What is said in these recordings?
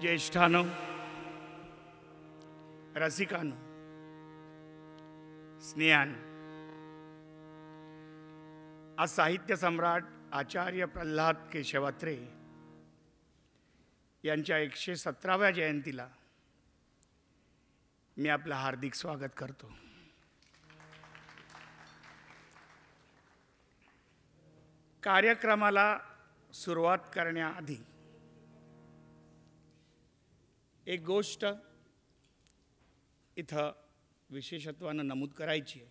ज्येष्ठांनो, रसिकांनो, स्नेहांनो, आज साहित्य सम्राट आचार्य प्रल्हाद केशवात्रे यांच्या 117व्या जयंतीला मी आपलं हार्दिक स्वागत करतो. कार्यक्रमाला सुरुवात करण्याआधी एक गोष्ट इथं विशेषत्वानं नमूद करायची आहे.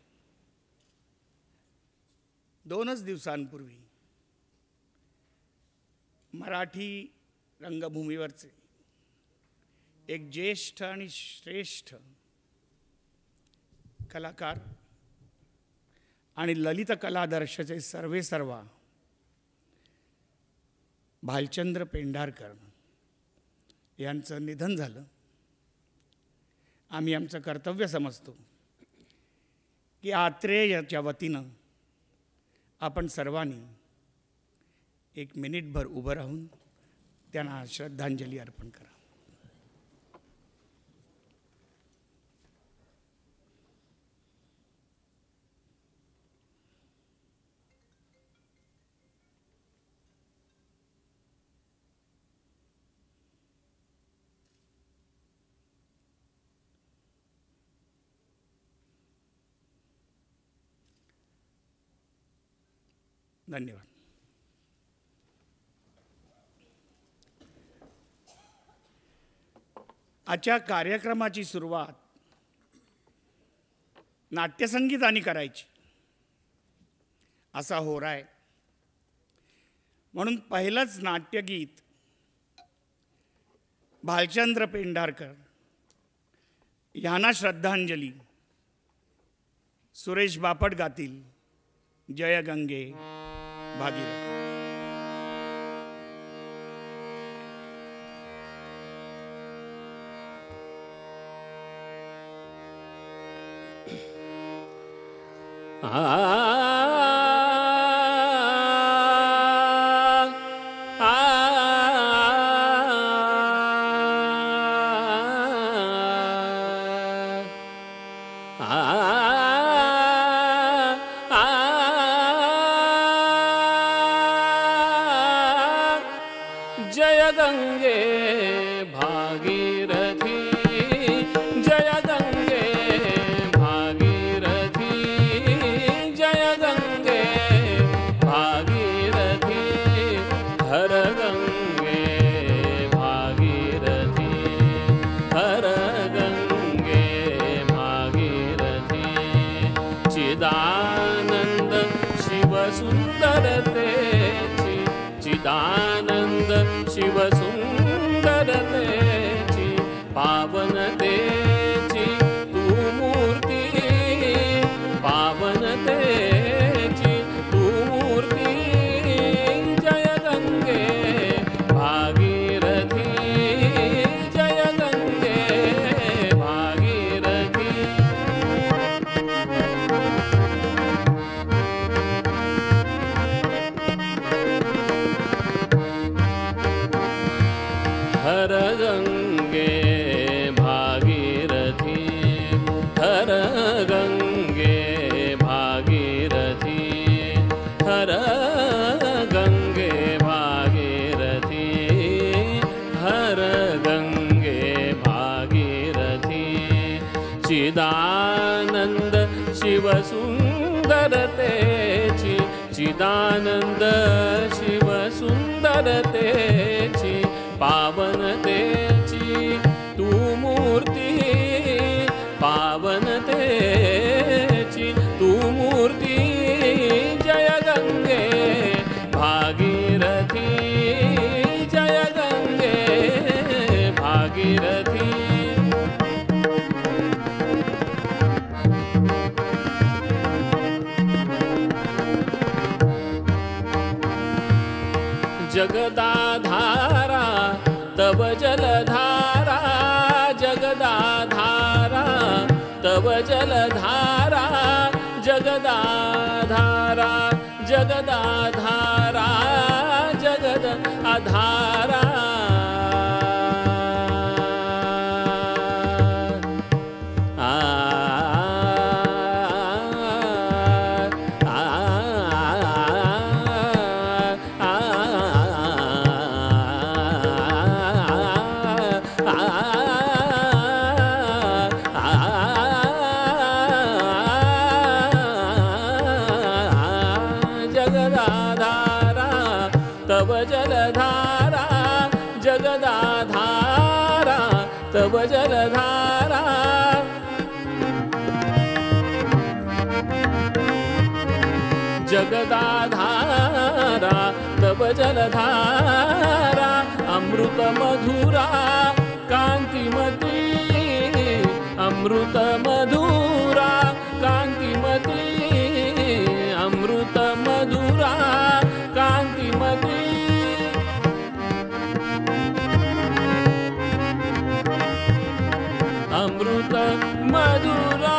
2च दिवसांपूर्वी मराठी रंगभूमीवरचे एक ज्येष्ठ आणि श्रेष्ठ कलाकार आणि ललित कलादर्शचे सर्वेसर्वा भालचंद्र पेंढारकर यांचं निधन झालं. आम्ही आमचं कर्तव्य समजतो की आत्रेयच्या वतीनं आपण सर्वांनी 1 मिनिटभर उभं राहून त्यांना श्रद्धांजली अर्पण करा. धन्यवाद. आजच्या कार्यक्रमाची सुरुवात नाट्यसंगीताने करायची असा होरा आहे. म्हणून पहिलंच नाट्यगीत भालचंद्र पेंढारकर यांना श्रद्धांजली सुरेश बापट गातील जय गंगे भागीरथ. जय गंगे भागीरथी, जय गंगे भागीरथी, जय गंगे भागीरथी, हर गंगे भागीरथी, हर गंगे भागीरथी, चिदानंद शिव सुंदरते, चिदानंद शिव सुंदरतेची पावनतेची तू मूर्ती, पावनतेची तू मूर्ती, जय गंगे भागीरथी, जय गंगे भागीरथी. हर गंगे भागीरथी, हर गंगे भागीरथी, हर गंगे भागीरथी, हर गंगे भागीरथी, चिदानंद शिव सुंदरतेची, चिदानंद शिव सुंदरतेची पावनतेची तू मूर्ती, पावनतेची तू मूर्ती, जय गंगे भागीरथी, जय गंगे भागीरथी. जगदाधारा तव जलधारा, जगदाधारा तव जलधारा, जगदाधारा, जगदाधारा, जगद आधारा, तव जलधारा जगदाधारा तव जलधारा जगदाधारा तव जलधारा अमृत मधुरा कांतिमती अमृत मधुरा कांतिमती अमृत मधुरा कांतिमती अमृत मधुरा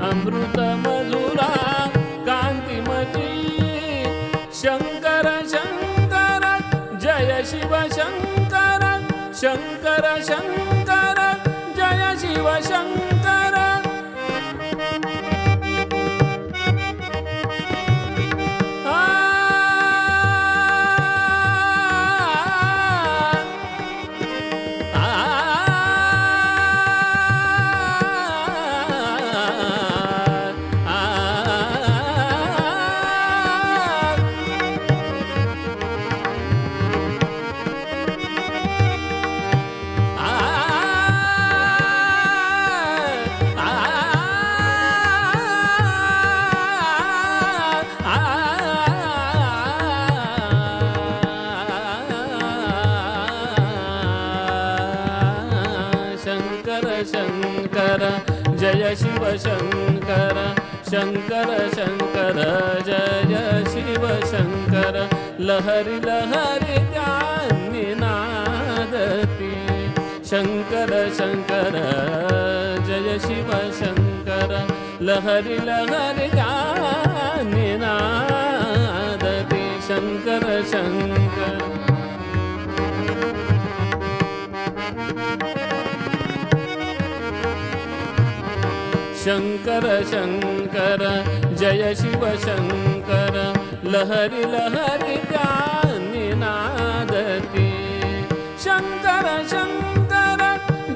अमृत मधुरा कांतिमती शंकर शंकर जय शिव शंकर शंकर शंकर जय शिव शंकर शंकर जय शिव शंकर शंकर शंकर जय शिव शंकर लहरी लहरी ज्ञानी नादती शंकर शंकर जय शिव शंकर लहरी लहरी ज्ञानी नादती शंकर शंकर शंकर शंकर जय शिव शंकर लहरी लहरी ज्ञानी नादती शंकर शंकर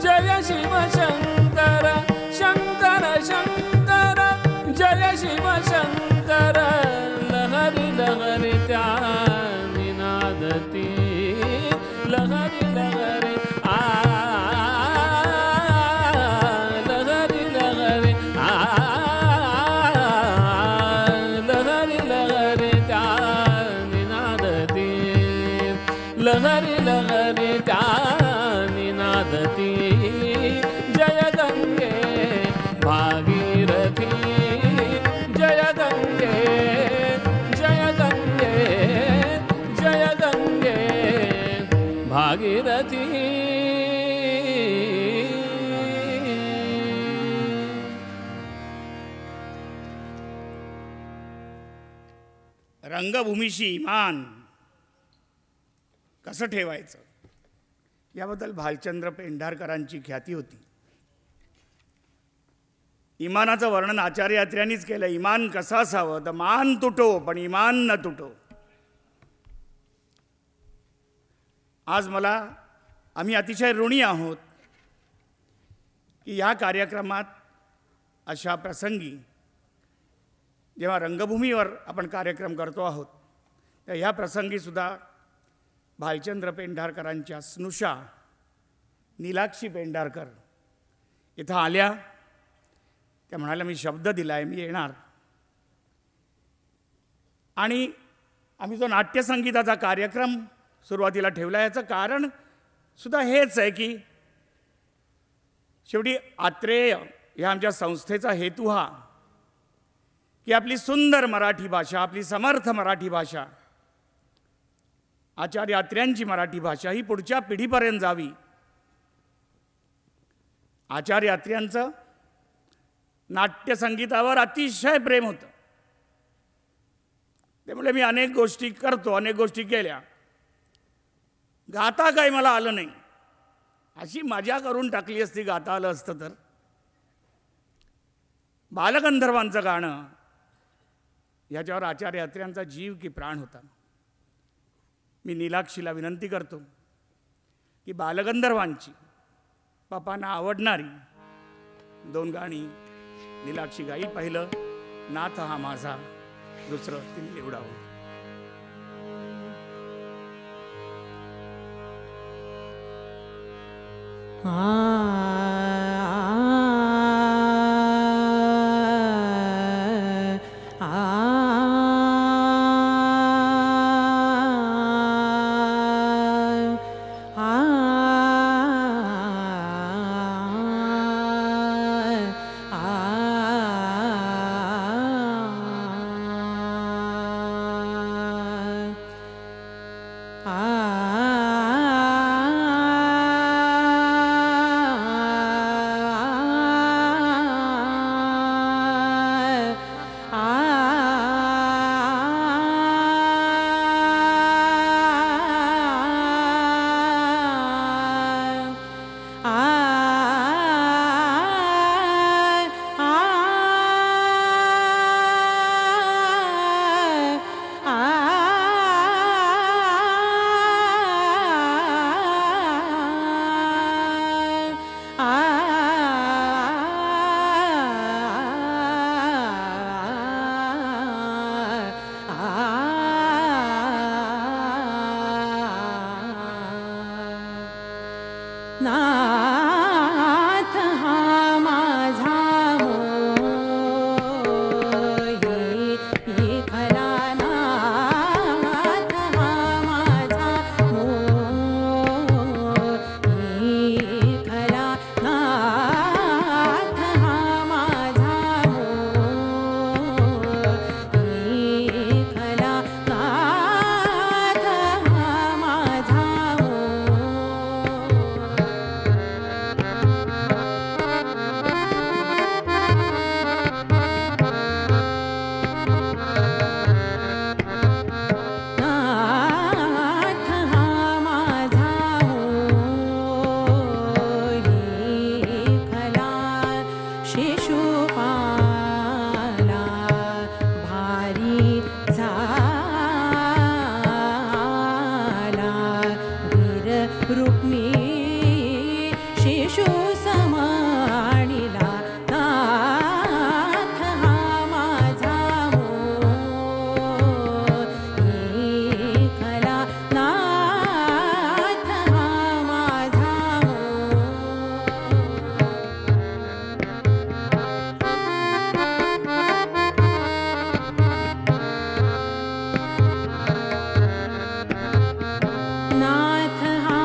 जय शिव शंकर शंकर शंकर जय शिव शंकर लहरी लहरी ज्ञानी नादती लहरी लहरी लहरी लहरी ज्ञानी नादती जय गंगे भागीरथी जय गंगे जय गंगे जय गंगे भागीरथी रंगभूमीशी इमान कसं ठेवायचं याबद्दल भालचंद्र पेंढारकरांची ख्याती होती. इमानाचं वर्णन आचार्य अत्र्यांनीच केलं. इमान कसं असावं तर मान तुटो पण इमान न तुटो. आज आम्ही अतिशय ऋणी आहोत की या कार्यक्रमात अशा प्रसंगी जेव्हा रंगभूमीवर आपण कार्यक्रम करतो आहोत तर ह्या प्रसंगी सुद्धा भालचंद्र पेंढारकरांच्या स्नुषा नीलाक्षी पेंढारकर इथं आल्या. त्या म्हणाल्या मी शब्द दिलाय मी येणार. आणि आम्ही जो नाट्यसंगीताचा कार्यक्रम सुरुवातीला ठेवला याचं कारण सुद्धा हेच आहे की शेवटी आत्रेय ह्या आमच्या संस्थेचा हेतू हा की आपली सुंदर मराठी भाषा आपली समर्थ मराठी भाषा आचार्य अत्र्यांची मराठी भाषा ही पुढच्या पिढीपर्यंत जावी. आचार्य अत्र्यांचं नाट्यसंगीतावर अतिशय प्रेम होतं. त्यामुळे मी अनेक गोष्टी करतो अनेक गोष्टी केल्या. गाता काही मला आलं नाही अशी मजा करून टाकली असती गाता आलं असतं तर. बालगंधर्वांचं गाणं याच्यावर आचार्य अत्र्यांचा जीव की प्राण होता. मी नीलाक्षीला विनंती करतो की बालगंधर्वांची बापांना आवडणारी 2 गाणी नीलाक्षी गाईल. पहिलं नाथ हा माझा, दुसरं तिने निवडावं. नाथ हा माझा मोही विठला, नाथ हा माझा मोही विठला, नाथ हा माझा मोही विठला, नाथ हा माझा नाथ हा माझा मोही विठला, शिशुपाला भारी झाला, वीर रुक्मी शिशु समाणिला, नाथ हा माझा मोही विठला, नाथ हा माझा नाथ हा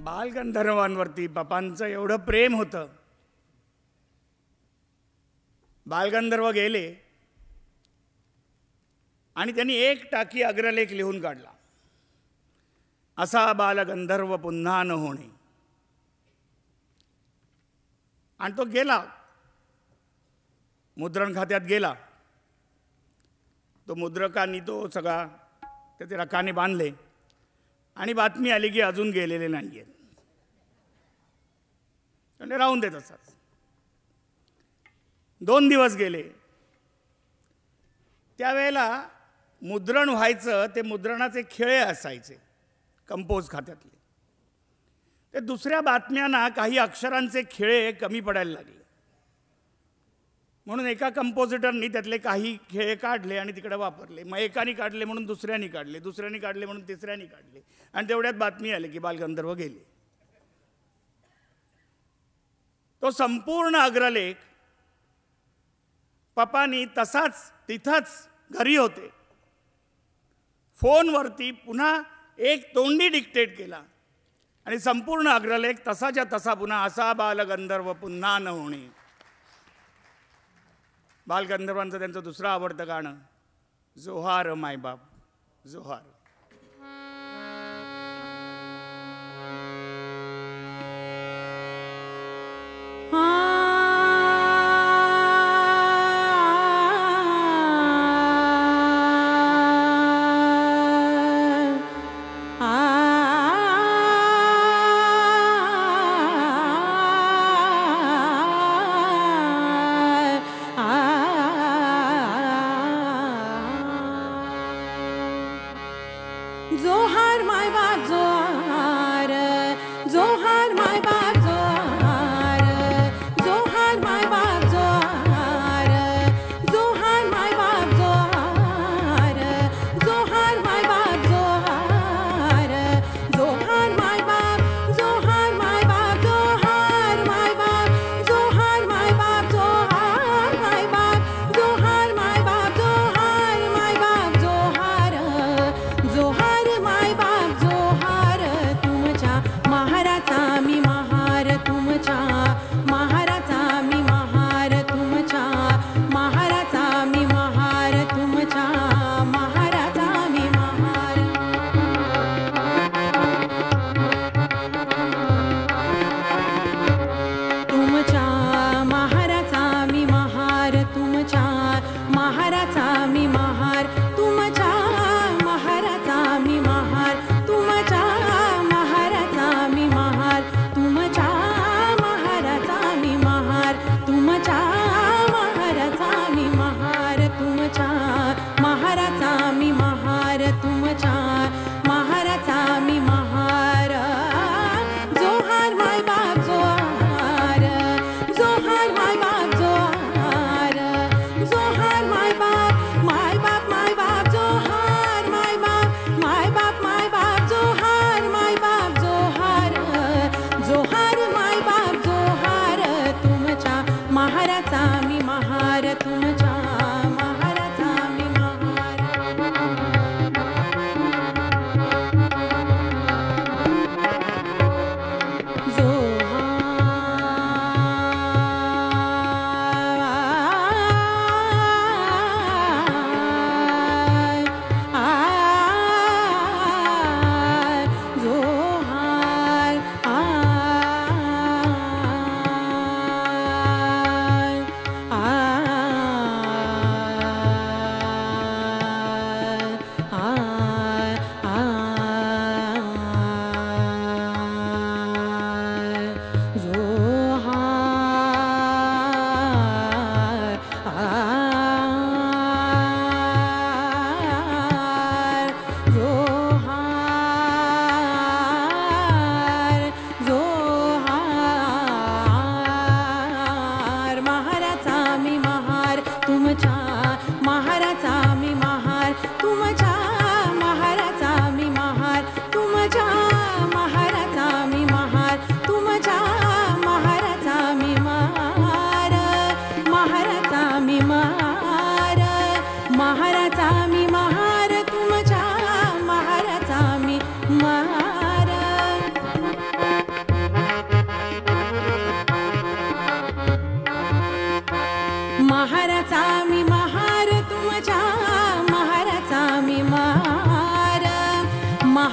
बालगंधर्वांवरती पप्पांचं एवढं प्रेम होतं. बालगंधर्व गेले आणि त्यांनी एक टाकी अग्रलेख लिहून काढला, असा बालगंधर्व पुन्हा न होणे. आणि तो गेला, मुद्रण खात्यात गेला. तो मुद्रकांनी तो सगळा त्याचे रकाने बांधले आणि बातमी आली की अजून गेलेले नाही आहेत. म्हणजे राहून देत असतात. 2 दिवस गेले. त्यावेळेला मुद्रण व्हायचं, ते मुद्रणाचे खिळे असायचे कंपोज खात्यातले. ते दुसऱ्या बातम्यांना काही अक्षरांचे खिळे कमी पडायला लागले. म्हणून एका कंपोजिटरनी त्यातले काही खेळ काढले आणि तिकडे वापरले. मग एकाने काढले म्हणून दुसऱ्याने काढले, दुसऱ्याने काढले म्हणून तिसऱ्याने काढले, आणि तेवढ्यात बातमी आली की बालगंधर्व गेले. तो संपूर्ण अग्रलेख पप्पांनी तसाच तिथंच घरी होते, फोनवरती पुन्हा एक तोंडी डिक्टेट केला आणि संपूर्ण अग्रलेख तसाच्या तसा पुन्हा, असा बालगंधर्व पुन्हा न होणे. बालगंधर्वांचं त्यांचं दुसरं आवडतं गाणं, जोहार मायबाप जोहार. जोहार माय बाप जोहार, जोहार माय बाप जोहार, जोहार माय बाप जोहार, जोहार माय बाप जोहार, जोहार माय बाप जोहार, जोहार माय बाप, जोहार माय बाप, जोहार माय बाप, जोहार माय बाप, जोहार माय बाप, जोहार माय बाप, जोहार माय बाप, जोहार जोहार माय बाप जोहार. तुमच्या महाराचा मी महार,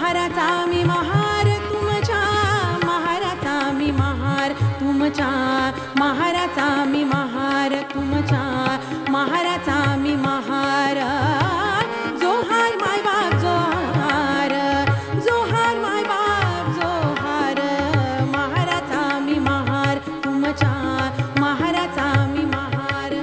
महाराचा मी महार तुमच्या महाराचा मी महार तुमच्या महाराचा मी महार तुमच्या महाराचा मी महार जोहार माय बाप जोहार जोहार माय बाप जोहार महाराचा मी महार तुमच्या महाराचा मी महार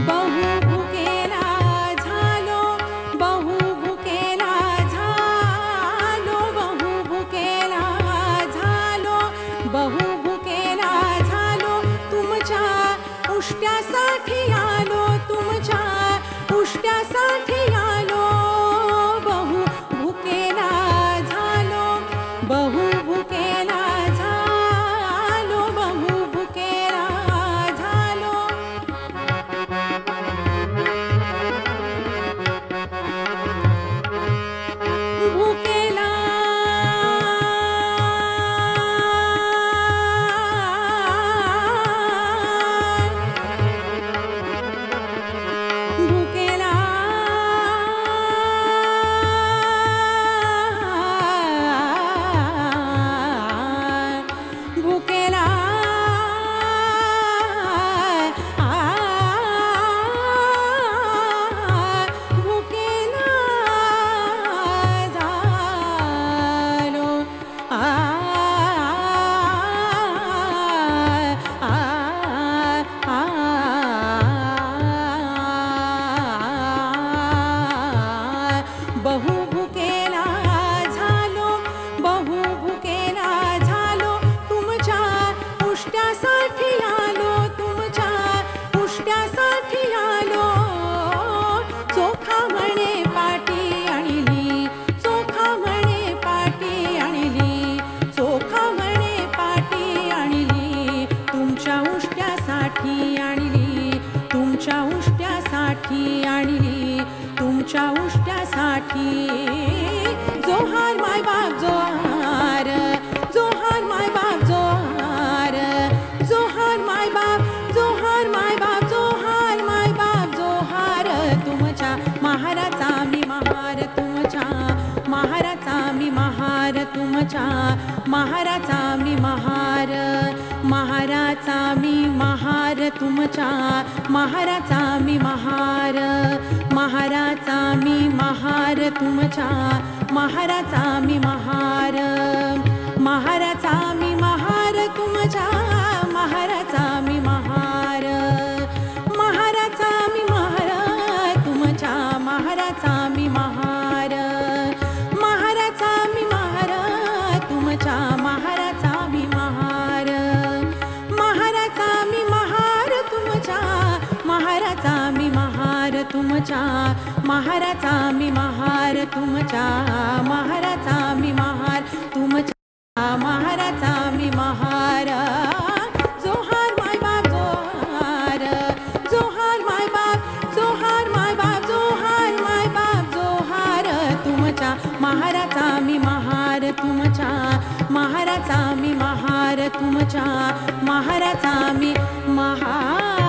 बहु भुकेला झालो बहु भुकेला झालो बहु भुकेला झालो बहु भुकेला झालो तुमच्या उष्ट्यासाठी आलो तुमच्या उष्ट्यासाठी आलो बहु भुकेला झालो बहु भुकेला झालो बहु भुकेला झालो भुकेला भुकेला भुकेला भुकेला झालो बहु भुकेला झालो बहु भुकेला झालो तुमच्या उष्ट्यासाठी आलो तुमच्या उष्ट्यासाठी आलो चोखा म्हणे पाटी आणली चोखा म्हणे पाटी आणली चोखा म्हणे पाटी आणली तुमच्या उष्ट्यासाठी आणली तुमच्या उष्ट्यासाठी आणली तुमच्या उष्ट्यासाठी जोहार माय बाप जोहार जोहार माय बाप जोहार जोहार माय बाप जोहार माय बाप जोहार माय बाप जोहार तुमच्या महाराचा मी महार तुमच्या महाराचा मी महार तुमच्या महाराचा मी महार महाराचा मी महार तुमच्या महाराचा मी महार महाराचा मी महार तुमच्या महाराचा मी महार महाराचा मी महार तुमच्या महाराचा मी महार महाराचा मी महार तुमच्या महाराचा मी महार महाराचा मी महार तुमच्या महाराचा मी महार महाराचा मी महार तुमच्या महाराचा मी महार तुमच्या महाराचा मी महार तुमच्या महाराचा मी महार तुमच्या महाराचा मी महार जोहार माय बाप जोहार जोहार माय बाप जोहार माय बाप जोहार माय बाप जोहार तुमच्या महाराचा मी महार तुमच्या महाराचा मी महार तुमच्या महाराचा मी महार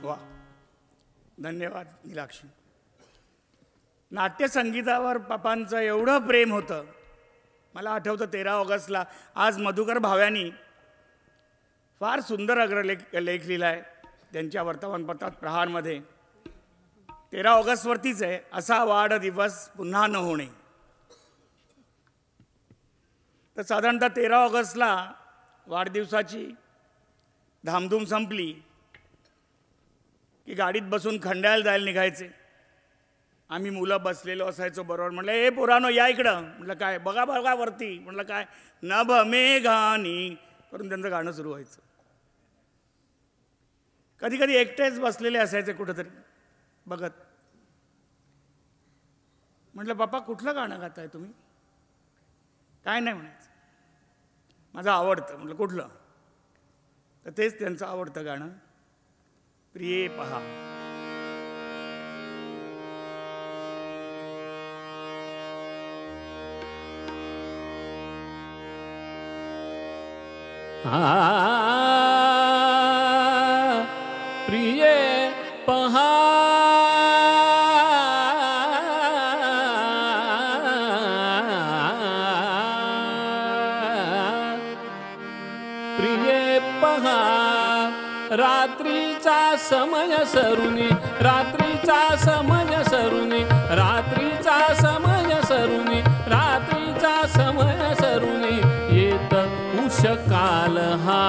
वा धन्यवाद नीलाक्षी. नाट्यसंगीतावर पापांचं एवढं प्रेम होतं. मला आठवतं 13 ऑगस्टला आज मधुकर भाव्यांनी फार सुंदर अग्रलेख लिहिला आहे त्यांच्या वर्तमानपत्रात प्रहारमध्ये. 13 ऑगस्टवरतीच आहे, असा वाढदिवस पुन्हा न होणे. तर साधारणतः 13 ऑगस्टला वाढदिवसाची धामधूम संपली की गाडीत बसून खंड्याला जायला निघायचे. आम्ही मुलं बसलेलो असायचो बरोबर. म्हटलं ए पोरानो या इकडं. म्हटलं काय बघा बघा वरती. म्हटलं काय नभ मेघानी करून त्यांचं गाणं सुरू व्हायचं. कधी कधी एकटेच बसलेले असायचे कुठंतरी बघत. म्हटलं बाप्पा कुठलं गाणं गाताय तुम्ही? काय नाही म्हणायचं, माझं आवडतं. म्हटलं कुठलं? तर तेच त्यांचं आवडतं गाणं, प्रिये पहा. प्रिये पहा प्रिये पहा रात्रीचा समय सरुनी रात्रीचा समय सरुनी रात्रीचा समय सरुनी रात्रीचा समय सरुनी येत उषकाल हा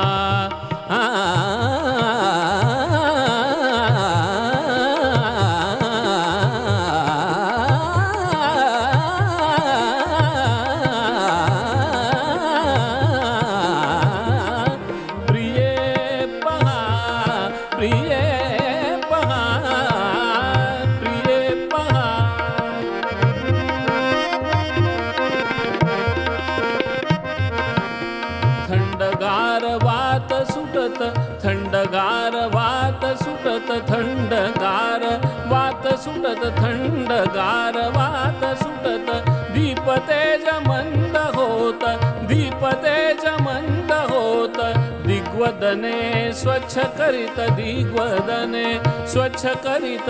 थंडगार वात सुटत थंडगार वात सुटत थंडगार वात सुटत थंडगार वात सुटत दीपतेज मंद होत दीपतेज मंद होत दिग्वदने स्वच्छ करीत दिग्वदने स्वच्छ करीत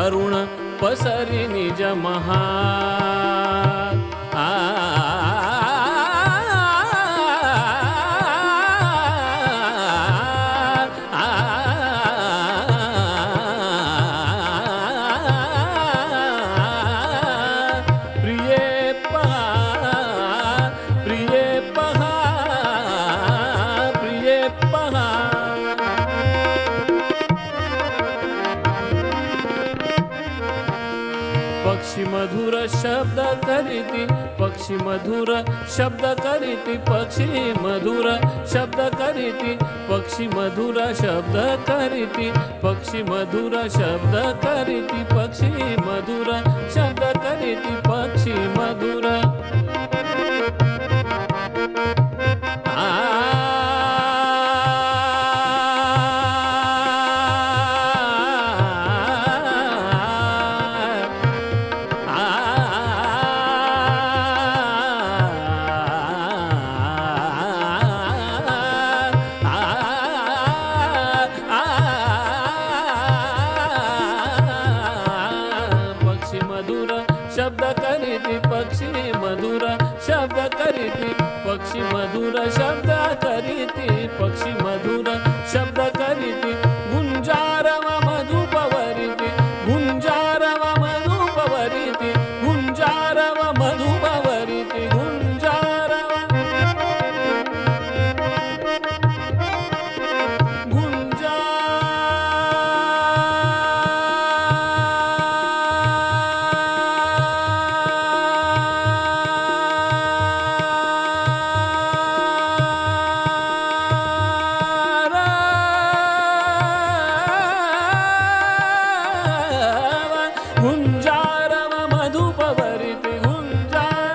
अरुण पसरी निज महा पक्षी मधुर शब्द करीती पक्षी मधुर शब्द करीती पक्षी मधुर शब्द करीती पक्षी मधुर शब्द करीती पक्षी मधुर शब्द करीती पक्षी मधुर शब्द करीती पक्षी मधुर शब्द करीती पक्षी मधुर शब्द करीती पक्षी मधुर शब्द करीती पक्षी मधुर शब्द करीती गुंजारव मधुपवरीती गुंजारव मधुपवरीती गुंजारव मधुपवरीती गुंजारव गुंजारव मधुपवरीति गुंजार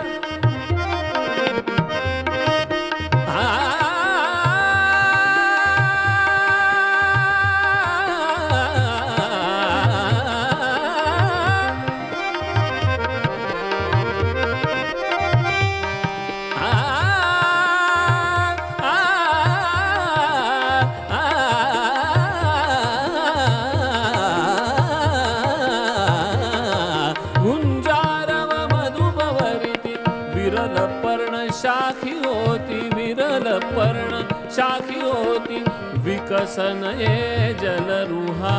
विरल पर्ण शाखी होती विरल पर्ण शाखी होती विकसन ये जलरुहा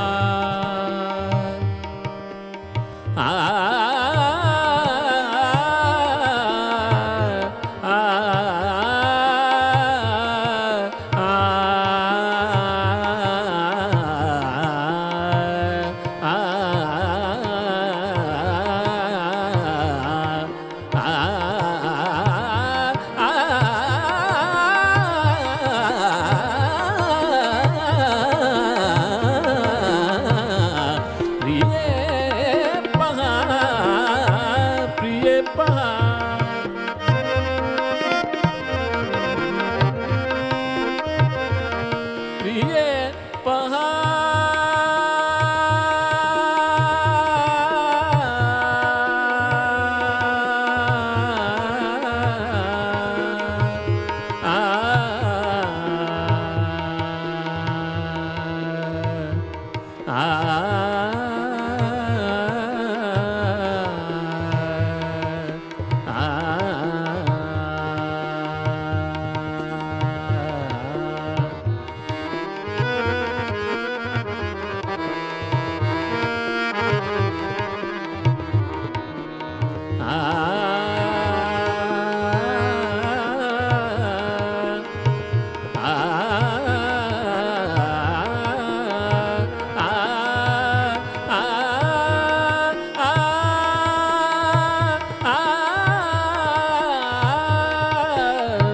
प्रिये पहा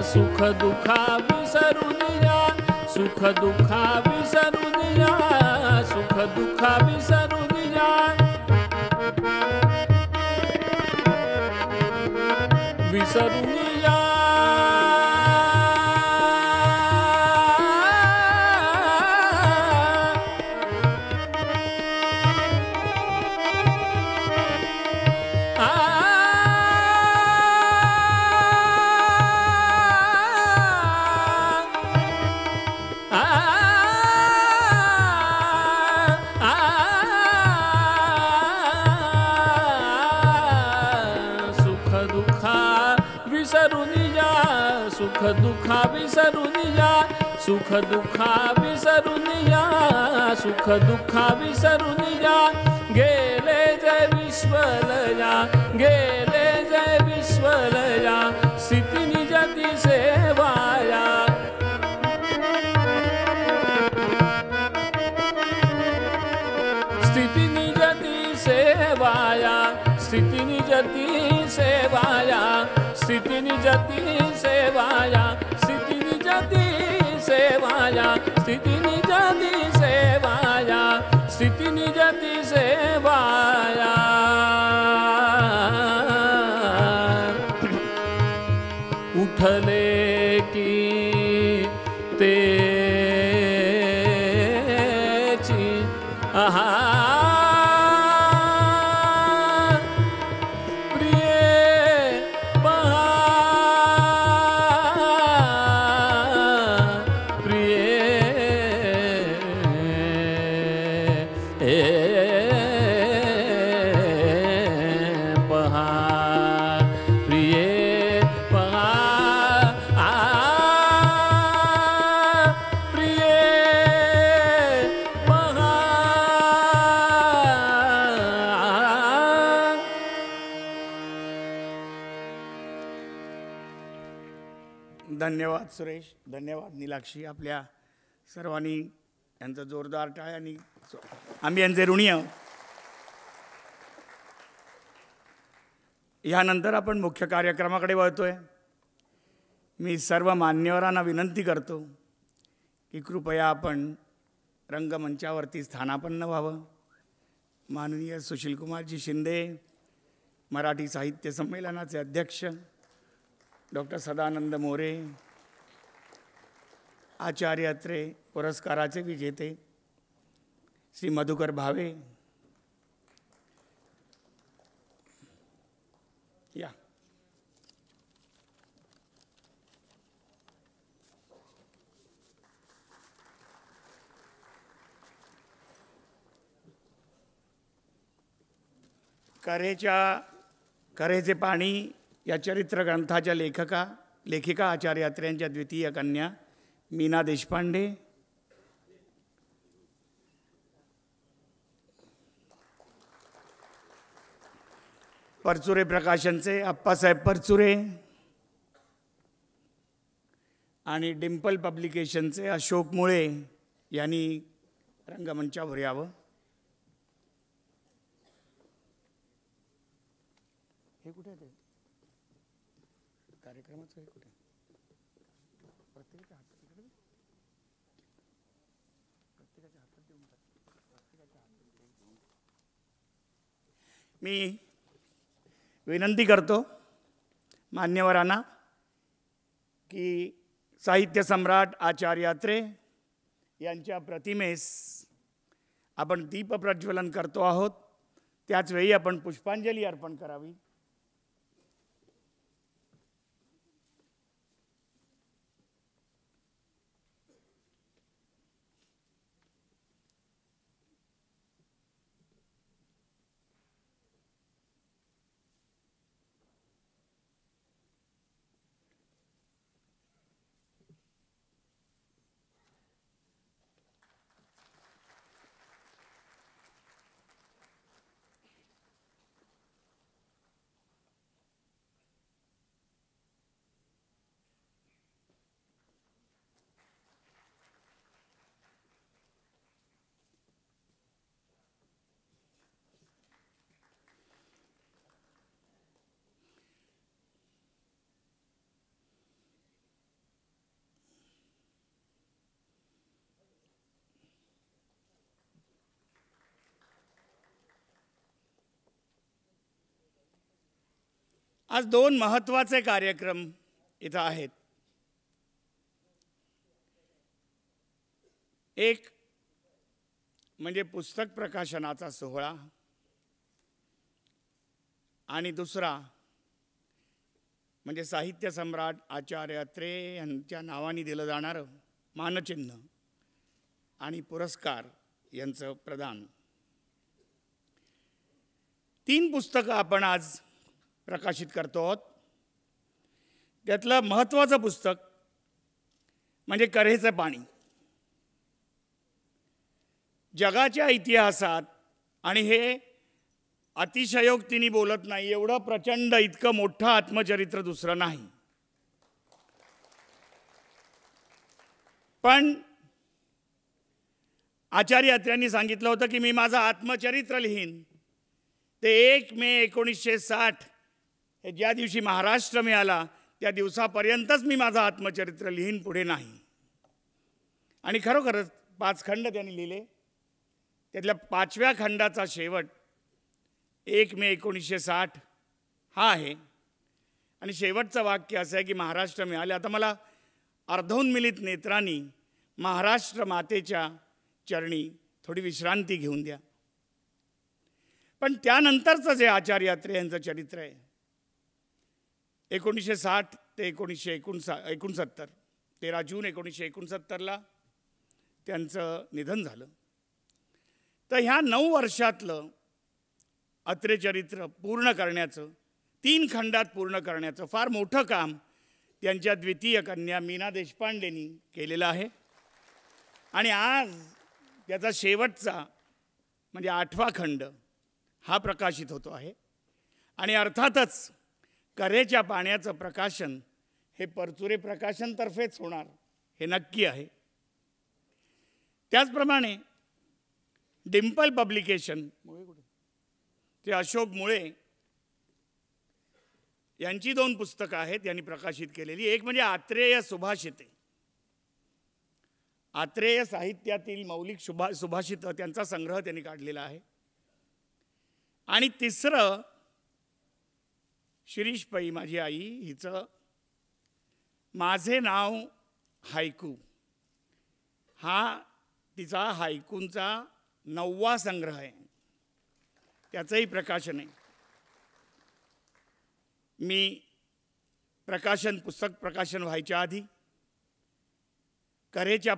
सुख दुखा विसरून या, सुख दुखा विसरून या, सुख दुखा विसरून या, विसरून या. सुख दुखा विसरून या, सुख दुखा विसरून या, सुख दुखा विसरून या. गेले जय विश्वलया, गेले जय विश्वलया, स्थिती निजती सेवाया. स्थिती निजती सेवाया, स्थिती निजती सेवाया, स्थिती निजती सेवाया, स्थिती निजती सेवाया, स्थिती निजती सेवाया, स्थिती निजती सेवाया. उठले की तेची आहा धन्यवाद सुरेश, धन्यवाद नीलाक्षी. आपल्या सर्वांनी यांचं जोरदार टाळ्यांनी आम्ही यांचे ऋणी आहोत. यानंतर आपण मुख्य कार्यक्रमाकडे वळतोय. मी सर्व मान्यवरांना विनंती करतो की कृपया आपण रंगमंचावरती स्थानापन्न व्हावं. माननीय सुशीलकुमारजी शिंदे, मराठी साहित्य संमेलनाचे अध्यक्ष, डॉक्टर सदानंद मोरे, आचार्य अत्रे पुरस्काराचे विजेते श्री मधुकर भावे, या. करेचे पाणी या चरित्र ग्रंथाच्या लेखिका आचार्य अत्रेंच्या द्वितीय कन्या मीना देशपांडे, परचुरे प्रकाशनचे अप्पासाहेब परचुरे आणि डिंपल पब्लिकेशनचे अशोक मुळे यांनी रंगमंचावर यावं. हे कुठे आहे कार्यक्रमाचं? हे कुठे? प्रत्येकाच्या हातात देऊन मी विनंती करतो मान्यवरांना की साहित्य सम्राट आचार्य अत्रे यांच्या प्रतिमेस आपण दीप प्रज्वलन करतो आहोत. त्याच वेळी आपण पुष्पांजली अर्पण करावी. आज दोन महत्त्वाचे कार्यक्रम इथं आहेत. एक म्हणजे पुस्तक प्रकाशनाचा सोहळा आणि दुसरा म्हणजे साहित्य सम्राट आचार्य अत्रे यांच्या नावाने दिलं जाणारं मानचिन्ह आणि पुरस्कार यांचं प्रदान. 3 पुस्तकं आपण आज प्रकाशित करतो आहोत. त्यातलं महत्त्वाचं पुस्तक म्हणजे कऱ्हेचं पाणी. जगाच्या इतिहासात, आणि हे अतिशयोक्तीने बोलत नाही, एवढं प्रचंड इतकं मोठं आत्मचरित्र दुसरं नाही. पण आचार्य अत्र्यांनी सांगितलं होतं की मी माझं आत्मचरित्र लिहीन ते 1 मे 1960 हे ज्या दिवशी महाराष्ट्र मिळाला त्या दिवसापर्यंतच मी माझं आत्मचरित्र लिहीन, पुढे नाही. आणि खरोखरच 5 खंड त्यांनी लिहिले. त्यातल्या 5व्या खंडाचा शेवट 1 मे 1960 हा आहे. आणि शेवटचं वाक्य असं आहे की महाराष्ट्र मिळाले, आता मला अर्धोन्मिलित नेत्रांनी महाराष्ट्र मातेच्या चरणी थोडी विश्रांती घेऊन द्या. पण त्यानंतरचं जे आचार्य अत्रे यांचं चरित्र आहे 1960 ते 1969, 13 जून 1969 त्यांचं निधन झालं. तर ह्या 9 वर्षातलं अत्रे चरित्र पूर्ण करण्याचं, 3 खंडात पूर्ण करण्याचं फार मोठं काम त्यांच्या द्वितीय कन्या मीना देशपांडेंनी केलेलं आहे. आणि आज त्याचा शेवटचा म्हणजे 8वा खंड हा प्रकाशित होतो आहे. आणि अर्थातच कऱ्हेच्या पाण्याचं प्रकाशन हे परचुरे प्रकाशनतर्फेच होणार हे नक्की आहे. त्याचप्रमाणे डिम्पल पब्लिकेशन ते अशोक मुळे यांची 2 पुस्तकं आहेत यांनी प्रकाशित केलेली. एक म्हणजे आत्रेय सुभाषिते, आत्रेय साहित्यातील मौलिक सुभाषितं त्यांचा संग्रह त्यांनी काढलेला आहे. आणि तिसरं शिरीष पै माझी आई हिचं माझे नाव हायकू, हा तिचा हायकूंचा 9वा संग्रह आहे. त्याचंही प्रकाशन आहे. मी पुस्तक प्रकाशन व्हायच्या आधी कऱ्हेचे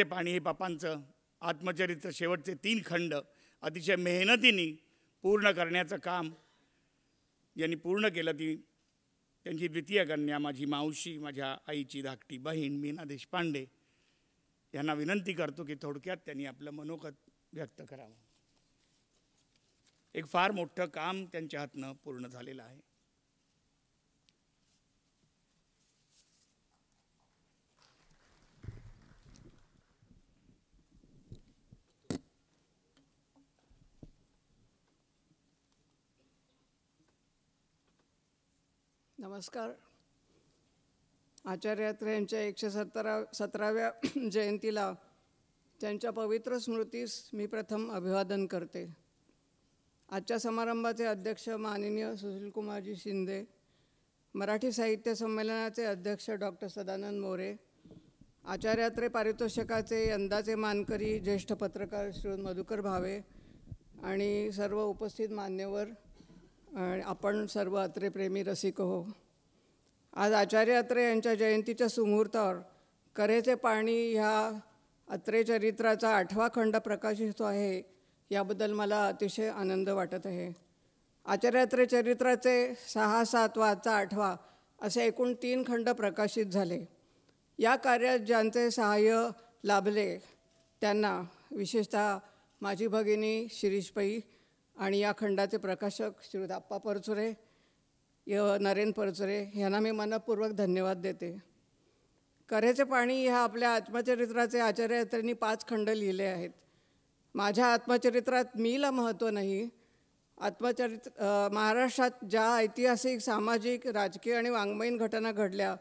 पाणी हे बापांचं आत्मचरित्र शेवटचे 3 खंड अतिशय मेहनतीने पूर्ण करण्याचं काम यांनी पूर्ण केलं. त्यांची द्वितीय कन्या माझी मावशी, माझ्या आईची धाकटी बहीण मीना देशपांडे यांना विनंती करतो की थोडक्यात त्यांनी आपलं मनोगत व्यक्त करावं. एक फार मोठं काम त्यांच्या हातनं पूर्ण झालेलं आहे. नमस्कार. आचार्य अत्रे यांच्या 117व्या जयंतीला त्यांच्या पवित्र स्मृतीस मी प्रथम अभिवादन करते. आजच्या समारंभाचे अध्यक्ष माननीय सुशीलकुमारजी शिंदे, मराठी साहित्य संमेलनाचे अध्यक्ष डॉक्टर सदानंद मोरे, आचार्य अत्रे पारितोषिकाचे यंदाचे मानकरी ज्येष्ठ पत्रकार श्री मधुकर भावे आणि सर्व उपस्थित मान्यवर, आपण सर्व अत्रेप्रेमी रसिक हो. आज आचार्य अत्रे यांच्या जयंतीच्या सुमुहूर्तावर कऱ्हेचे पाणी ह्या अत्रे चरित्राचा 8वा खंड प्रकाशित आहे, याबद्दल मला अतिशय आनंद वाटत आहे. आचार्य अत्रे चरित्राचे 6, 7 वा 8वा असे एकूण 3 खंड प्रकाशित झाले. या कार्यात ज्यांचे सहाय्य लाभले त्यांना विशेषतः माझी भगिनी शिरीष पै आणि या खंडाचे प्रकाशक श्री आप्पा परचुरे, नरेन परचुरे यांना मी मनपूर्वक धन्यवाद देते. कऱ्हेचे पाणी ह्या आपल्या आत्मचरित्राचे आचार्य अत्रेंनी 5 खंड लिहिले आहेत. माझ्या आत्मचरित्रात मीला महत्त्व नाही. महाराष्ट्रात ज्या ऐतिहासिक, सामाजिक, राजकीय आणि वाङ्मयीन घटना घडल्या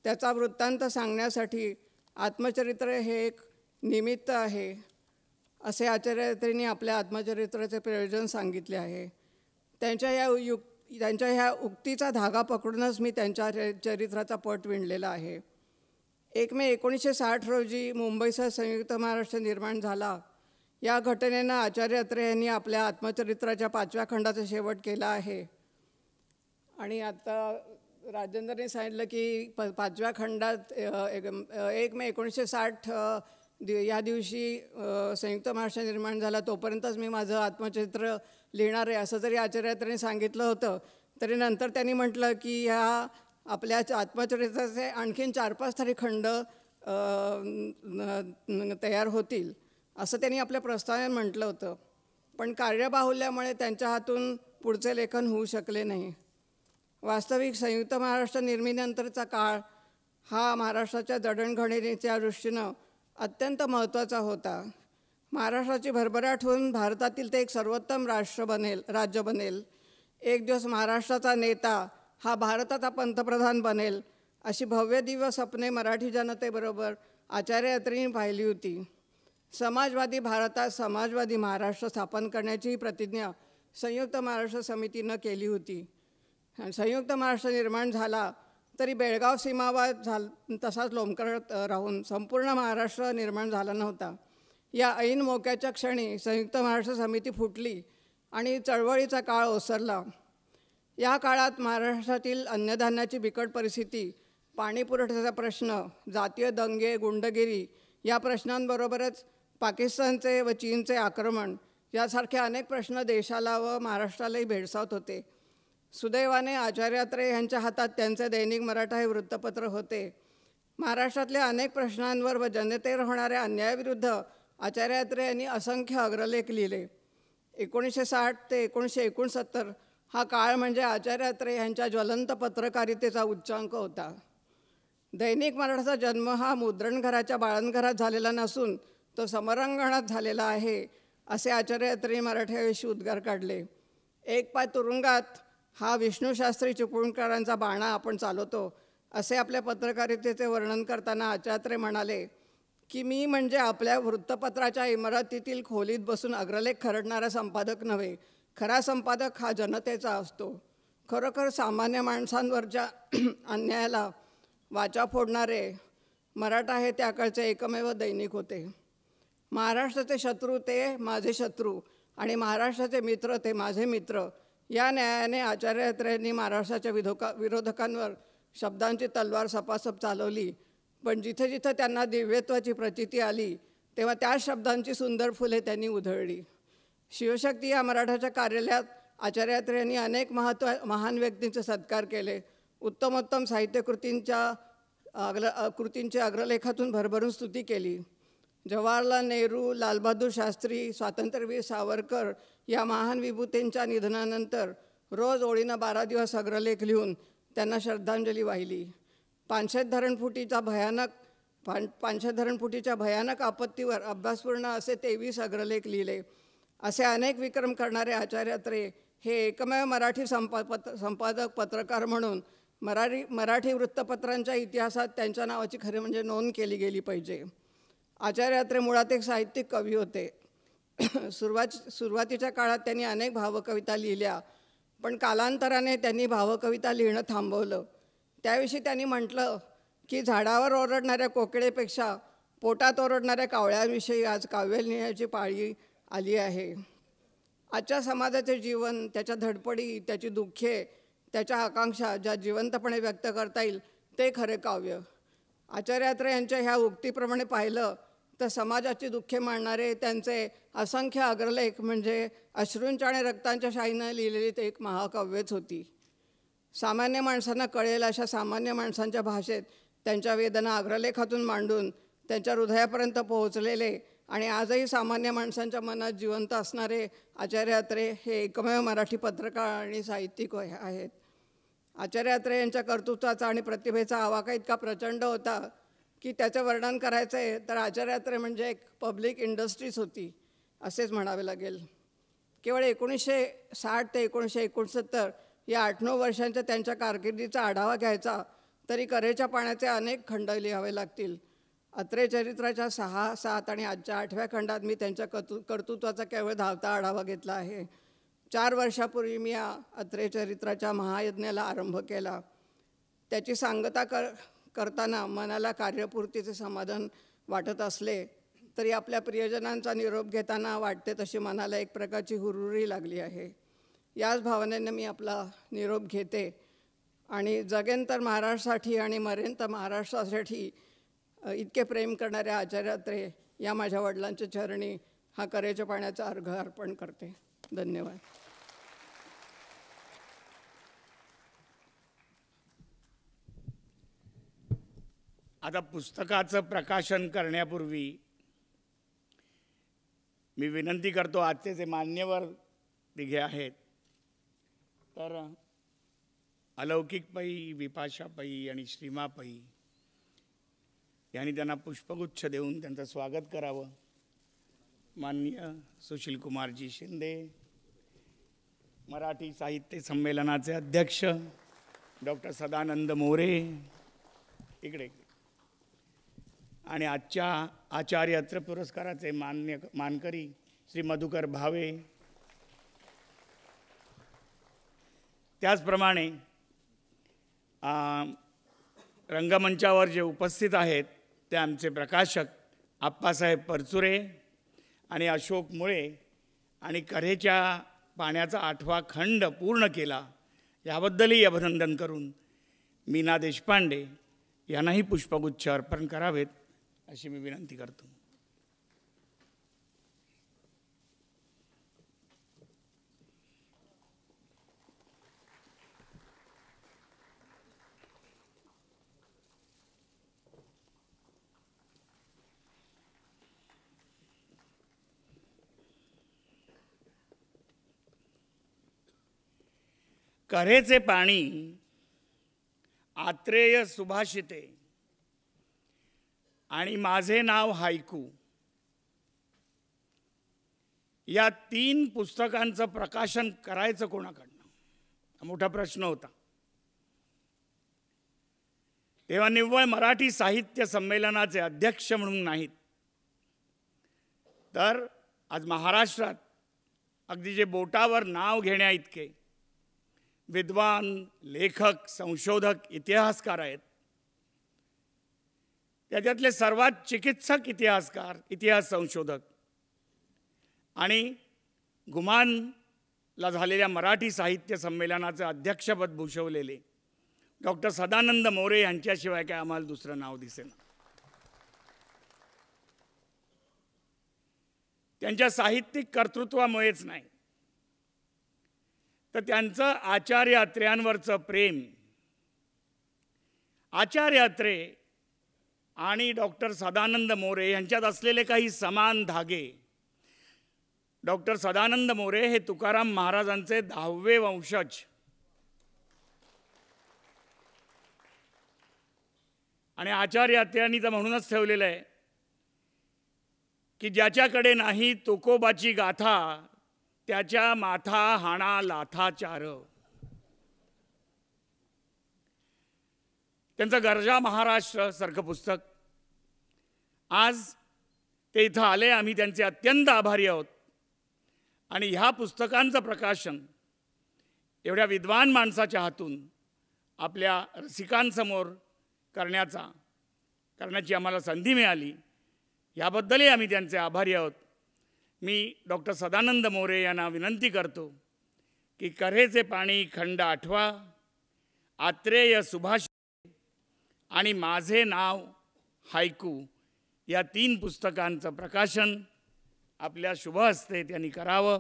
त्याचा वृत्तांत सांगण्यासाठी आत्मचरित्र हे एक निमित्त आहे, असे आचार्य अत्रेंनी आपल्या आत्मचरित्राचे प्रयोजन सांगितले आहे. त्यांच्या या त्यांच्या ह्या उक्तीचा धागा पकडूनच मी त्यांच्या चरित्राचा पट विणलेला आहे. 1 मे 1960 रोजी मुंबईसह संयुक्त महाराष्ट्र निर्माण झाला. या घटनेनं आचार्य अत्रे यांनी आपल्या आत्मचरित्राच्या 5व्या खंडाचा शेवट केला आहे. आणि आता राजेंद्रने सांगितलं की 5व्या खंडात 1 मे 1960 या दिवशी संयुक्त महाराष्ट्र निर्माण झाला, तोपर्यंतच मी माझं आत्मचरित्र लिहिणार आहे असं जरी आचार्य अत्रेंनी सांगितलं होतं, तरी नंतर त्यांनी म्हटलं की ह्या आपल्या आत्मचरित्राचे आणखीन 4-5 तरी खंड तयार होतील असं त्यांनी आपल्या प्रस्तावनेत म्हटलं होतं. पण कार्यबाहुल्यामुळे त्यांच्या हातून पुढचे लेखन होऊ शकले नाही. वास्तविक संयुक्त महाराष्ट्र निर्मितीनंतरचा काळ हा महाराष्ट्राच्या जडणघडणीच्या दृष्टीनं अत्यंत महत्त्वाचा होता. महाराष्ट्राची भरभराट होऊन भारतातील ते एक सर्वोत्तम राज्य बनेल. एक दिवस महाराष्ट्राचा नेता हा भारताचा पंतप्रधान बनेल अशी भव्य दिव्य स्वप्ने मराठी जनतेबरोबर आचार्य अत्रेंनी पाहिली होती. समाजवादी भारतात समाजवादी महाराष्ट्र स्थापन करण्याची प्रतिज्ञा संयुक्त महाराष्ट्र समितीनं केली होती. संयुक्त महाराष्ट्र निर्माण झाला तरी बेळगाव सीमावाद तसाच लोंबकळत राहून संपूर्ण महाराष्ट्र निर्माण झाला नव्हता. या ऐन मोक्याच्या क्षणी संयुक्त महाराष्ट्र समिती फुटली आणि चळवळीचा काळ ओसरला. या काळात महाराष्ट्रातील अन्नधान्याची बिकट परिस्थिती, पाणी पुरवठ्याचा प्रश्न, जातीय दंगे, गुंडगिरी या प्रश्नांबरोबरच पाकिस्तानचे व चीनचे आक्रमण यासारखे अनेक प्रश्न देशाला व महाराष्ट्रालाही भेडसावत होते. सुदैवाने आचार्य अत्रे यांच्या हातात त्यांचे दैनिक मराठा हे वृत्तपत्र होते. महाराष्ट्रातल्या अनेक प्रश्नांवर व जनतेवर होणाऱ्या अन्यायाविरुद्ध आचार्य अत्रे यांनी असंख्य अग्रलेख लिहिले. 1960 ते 1969 हा काळ म्हणजे आचार्य अत्रे यांच्या ज्वलंत पत्रकारितेचा उच्चांक होता. दैनिक मराठाचा जन्म हा मुद्रणघराच्या बाळंतघरात झालेला नसून तो समरांगणात झालेला आहे असे आचार्य अत्रे मराठ्याविषयी उद्गार काढले. एक पाय तुरुंगात हा विष्णूशास्त्री चिपळूणकरांचा बाणा आपण चालवतो असे आपल्या पत्रकारितेचे वर्णन करताना आचार्य अत्रे म्हणाले की मी म्हणजे आपल्या वृत्तपत्राच्या इमारतीतील खोलीत बसून अग्रलेख खरडणारा संपादक नव्हे. खरा संपादक हा जनतेचा असतो. खरोखर सामान्य माणसांवरच्या अन्यायाला वाचा फोडणारे मराठा हे त्याकाळचे एकमेव दैनिक होते. महाराष्ट्राचे शत्रू ते माझे शत्रू आणि महाराष्ट्राचे मित्र ते माझे मित्र या न्यायाने आचार्य अत्रेंनी महाराष्ट्राच्या विरोधकांवर शब्दांची तलवार सपासप चालवली. पण जिथे जिथे त्यांना दिव्यत्वाची प्रचिती आली तेव्हा त्या शब्दांची सुंदर फुले त्यांनी उधळली. शिवशक्ती या मराठाच्या कार्यालयात आचार्य अत्रे यांनी अनेक महान व्यक्तींचे सत्कार केले. उत्तमोत्तम साहित्य कृतींच्या अग्रलेखातून भरभरून स्तुती केली. जवाहरलाल नेहरू, लालबहादूर शास्त्री, स्वातंत्र्यवीर सावरकर या महान विभूतींच्या निधनानंतर रोज ओळीनं 12 दिवस अग्रलेख लिहून त्यांना श्रद्धांजली वाहिली. पानशेत धरणफुटीच्या भयानक आपत्तीवर अभ्यासपूर्ण असे 23 अग्रलेख लिहिले. असे अनेक विक्रम करणारे आचार्य अत्रे हे एकमेव मराठी संपादक पत्रकार म्हणून मराठी वृत्तपत्रांच्या इतिहासात त्यांच्या नावाची खरे म्हणजे नोंद केली गेली पाहिजे. आचार्य अत्रे मुळात एक साहित्यिक कवी होते. सुरुवातीच्या काळात त्यांनी अनेक भावकविता लिहिल्या, पण कालांतराने त्यांनी भावकविता लिहिणं थांबवलं. त्याविषयी त्यांनी म्हटलं की झाडावर ओरडणाऱ्या कोकिळेपेक्षा पोटात ओरडणाऱ्या कावळ्यांविषयी आज काव्य लिहिण्याची पाळी आली आहे. आजच्या समाजाचे जीवन, त्याच्या धडपडी, त्याची दुःखे, त्याच्या आकांक्षा ज्या जिवंतपणे व्यक्त करता येईल ते खरे काव्य. आचार्य अत्रे यांच्या ह्या उक्तीप्रमाणे पाहिलं तर समाजाची दुःखे मांडणारे त्यांचे असंख्य अग्रलेख म्हणजे अश्रूंच्या आणि रक्तांच्या शाईनं लिहिलेली ते एक महाकाव्यच होती. सामान्य माणसांना कळेल अशा सामान्य माणसांच्या भाषेत त्यांच्या वेदना अग्रलेखातून मांडून त्यांच्या हृदयापर्यंत पोहोचलेले आणि आजही सामान्य माणसांच्या मनात जिवंत असणारे आचार्य अत्रे हे एकमेव मराठी पत्रकार आणि साहित्यिक आहेत. आचार्य अत्रे यांच्या कर्तृत्वाचा आणि प्रतिभेचा आवाका इतका प्रचंड होता की त्याचं वर्णन करायचं आहे तर आचार्य अत्रे म्हणजे एक पब्लिक इंडस्ट्रीज होती असेच म्हणावे लागेल. केवळ 1960 ते 1969 या 8-9 वर्षांच्या त्यांच्या कारकिर्दीचा आढावा घ्यायचा तरी करेच्या पाण्याचे अनेक खंड लिहावे लागतील. अत्रे चरित्राच्या 6, 7 आणि आजच्या 8व्या खंडात मी त्यांच्या कर्तृत्वाचा केवळ धावता आढावा घेतला आहे. 4 वर्षापूर्वी मी या अत्रेय चरित्राच्या महायज्ञाला आरंभ केला. त्याची सांगता करताना मनाला कार्यपूर्तीचे समाधान वाटत असले तरी आपल्या प्रियजनांचा निरोप घेताना वाटते तशी मनाला एक प्रकारची हुरहुरी लागली आहे. याच भावनेने मी आपला निरोप घेते आणि जगेन तर महाराष्ट्रासाठी आणि मरेन तर महाराष्ट्रासाठी इतके प्रेम करणाऱ्या आचार्य अत्रे या माझ्या वडिलांच्या चरणी हा करेच्या पाण्याचा अर्घ अर्पण करते. धन्यवाद. आता पुस्तकाचं प्रकाशन करण्यापूर्वी मी विनंती करतो, आजचे जे मान्यवर तिघे आहेत तर अलौकिक पै, विपाशा पै आणि श्रीमा पै यांनी त्यांना पुष्पगुच्छ देऊन त्यांचं स्वागत करावं. माननीय सुशील कुमारजी शिंदे, मराठी साहित्य संमेलनाचे अध्यक्ष डॉक्टर सदानंद मोरे इकडे, आणि आजच्या आचार्य अत्रे पुरस्काराचे मानकरी श्री मधुकर भावे, त्याचप्रमाणे रंगमंचावर जे उपस्थित आहेत ते आमचे प्रकाशक आप्पासाहेब परचुरे आणि अशोक मुळे, आणि कऱ्हेच्या पाण्याचा 8वा खंड पूर्ण केला याबद्दलही अभिनंदन करून मीना देशपांडे यांनाही पुष्पगुच्छ अर्पण करावेत अशी मी विनंती करतो. कऱ्हेचे पाणी, आत्रेय सुभाषिते आणि माझे नाव हायकू या 3 पुस्तकांचं प्रकाशन करायचं कोणाकडनं, हा मोठा प्रश्न होता. तेव्हा निव्वळ मराठी साहित्य संमेलनाचे अध्यक्ष म्हणून नाहीत, तर आज महाराष्ट्रात अगदी जे बोटावर नाव घेण्या इतके विद्वान, लेखक, संशोधक, इतिहासकार आहेत, त्याच्यातले सर्वात चिकित्सक इतिहासकार, इतिहास संशोधक आणि गुमानला झालेल्या मराठी साहित्य संमेलनाचं अध्यक्षपद भूषवलेले डॉक्टर सदानंद मोरे यांच्याशिवाय काय आम्हाला दुसरं नाव दिसेना. त्यांच्या साहित्यिक कर्तृत्वामुळेच नाही तर त्यांचं आचार्य अत्र्यांवरचं प्रेम, आचार्य अत्रे आणि डॉक्टर सदानंद मोरे यांच्यात असलेले काही समान धागे. डॉक्टर सदानंद मोरे हे तुकाराम महाराजांचे 10वे वंशज आणि आचार्य अत्र्यांनी तर म्हणूनच ठेवलेलं आहे की ज्याच्याकडे नाही तुकोबाची गाथा त्याच्या माथा हाणा लाथा चार. त्यांचं गरजा महाराष्ट्र सारखं पुस्तक, आज ते इथं आले, आम्ही त्यांचे अत्यंत आभारी आहोत. आणि ह्या पुस्तकांचं प्रकाशन एवढ्या विद्वान माणसाच्या हातून आपल्या रसिकांसमोर करण्याची आम्हाला संधी मिळाली, याबद्दलही आम्ही त्यांचे आभारी आहोत. मी डॉक्टर सदानंद मोरे यांना विनंती करतो की कऱ्हेचे पाणी खंड 8वा, आत्रेय सुभाष आणि माझे नाव हायकू या 3 पुस्तकांचं प्रकाशन आपल्या शुभ हस्ते त्यांनी करावं.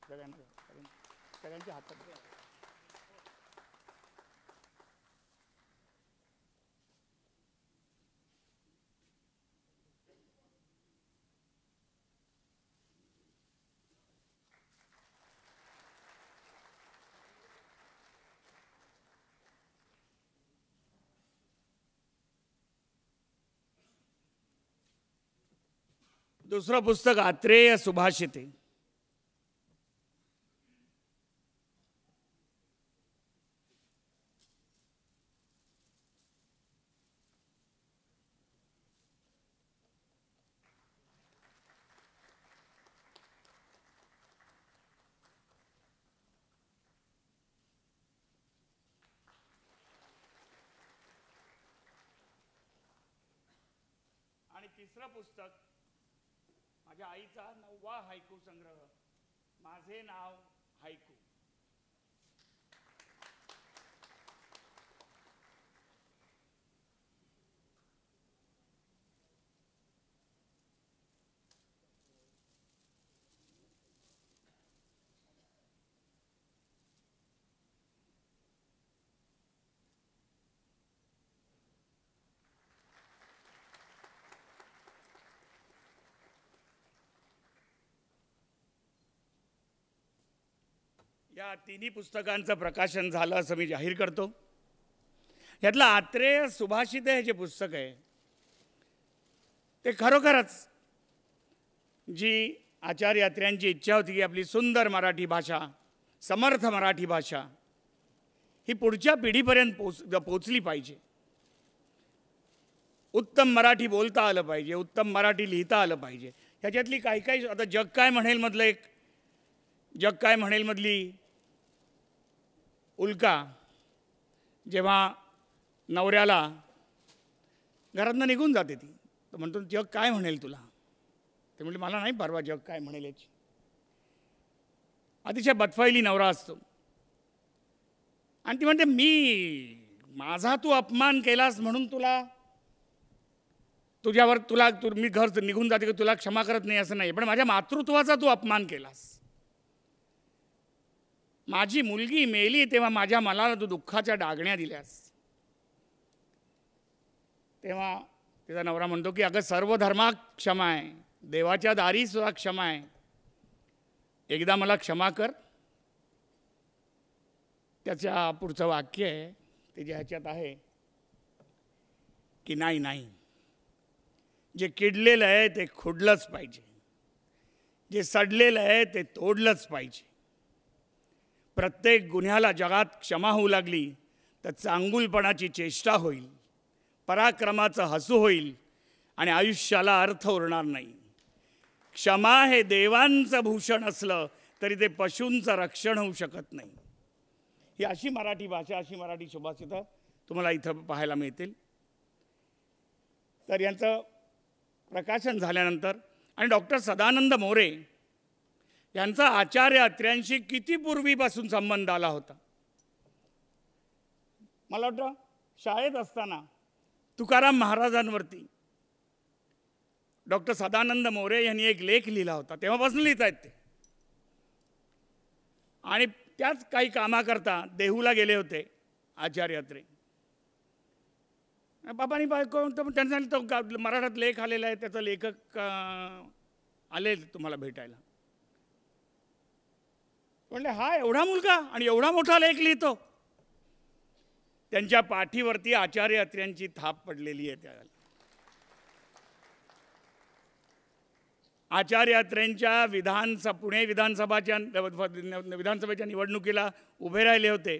सगळ्यांच्या हातात दुसरं पुस्तक आत्रेय सुभाषिते. तिसरं पुस्तक माझ्या आईचा 9वा हायकू संग्रह, माझे नाव हायकू. या तिन्ही पुस्तकांचं प्रकाशन झालं असं मी जाहीर करतो. यातलं आत्रेय सुभाषित हे जे पुस्तक आहे ते खरोखरच जी आचार्य अत्र्यांची इच्छा होती की आपली सुंदर मराठी भाषा, समर्थ मराठी भाषा ही पुढच्या पिढीपर्यंत पोचली पाहिजे. उत्तम मराठी बोलता आलं पाहिजे, उत्तम मराठी लिहिता आलं पाहिजे. ह्याच्यातली काही काही आता जग काय म्हणेल मधलं एक जग काय म्हणेल मधली उल्का जेव्हा नवऱ्याला घरातनं निघून जाते ती, तर म्हणतो जग काय म्हणेल तुला. ते म्हटले मला नाही परवा जग काय म्हणेल याची. अतिशय बदफैली नवरा असतो आणि ती म्हणते माझा तू अपमान केलास म्हणून मी घर निघून जाते की तुला क्षमा करत नाही असं नाही, पण माझ्या मातृत्वाचा तू अपमान केलास. माझी मुलगी मेली तेव्हा माझ्या मनाला तू दुःखाच्या डागण्या दिल्यास. तेव्हा तिचा नवरा म्हणतो की अगं सर्व धर्मात क्षमा आहे, देवाच्या दारी सुद्धा क्षमा आहे, एकदा मला क्षमा कर. त्याच्या पुढचं वाक्य आहे ते जे ह्याच्यात आहे की नाही, जे किडलेलं आहे ते खुडलंच पाहिजे, जे सडलेलं आहे ते तोडलंच पाहिजे. प्रत्येक गुन्ह्याला जगात क्षमा होऊ लागली तर चांगुलपणाची चेष्टा होईल, पराक्रमाचं हसू होईल आणि आयुष्याला अर्थ उरणार नाही. क्षमा हे देवांचं भूषण असलं तरी ते पशूंचं रक्षण होऊ शकत नाही. ही अशी मराठी भाषा, अशी मराठी सुभाषितं तुम्हाला इथं पाहायला मिळतील. तर यांचं प्रकाशन झाल्यानंतर आणि डॉक्टर सदानंद मोरे यांचा आचार्य अत्र्यांशी किती पूर्वीपासून संबंध आला होता. मला वाटतं शाळेत असताना तुकाराम महाराजांवरती डॉक्टर सदानंद मोरे यांनी एक लेख लिहिला होता, तेव्हापासून लिहित आहेत ते. आणि त्याच काही कामाकरता देहूला गेले होते आचार्य अत्रे. बाबांनी त्यांनी सांगितलं तो मराठात लेख आलेला आहे, त्याचा लेखक आले तुम्हाला भेटायला. म्हणले हा एवढा मुलगा आणि एवढा मोठा लेख लिहितो. त्यांच्या पाठीवरती आचार्य अत्र्यांची थाप पडलेली आहे. त्याला आचार्य अत्र्यांच्या पुणे विधानसभेच्या निवडणुकीला उभे राहिले होते.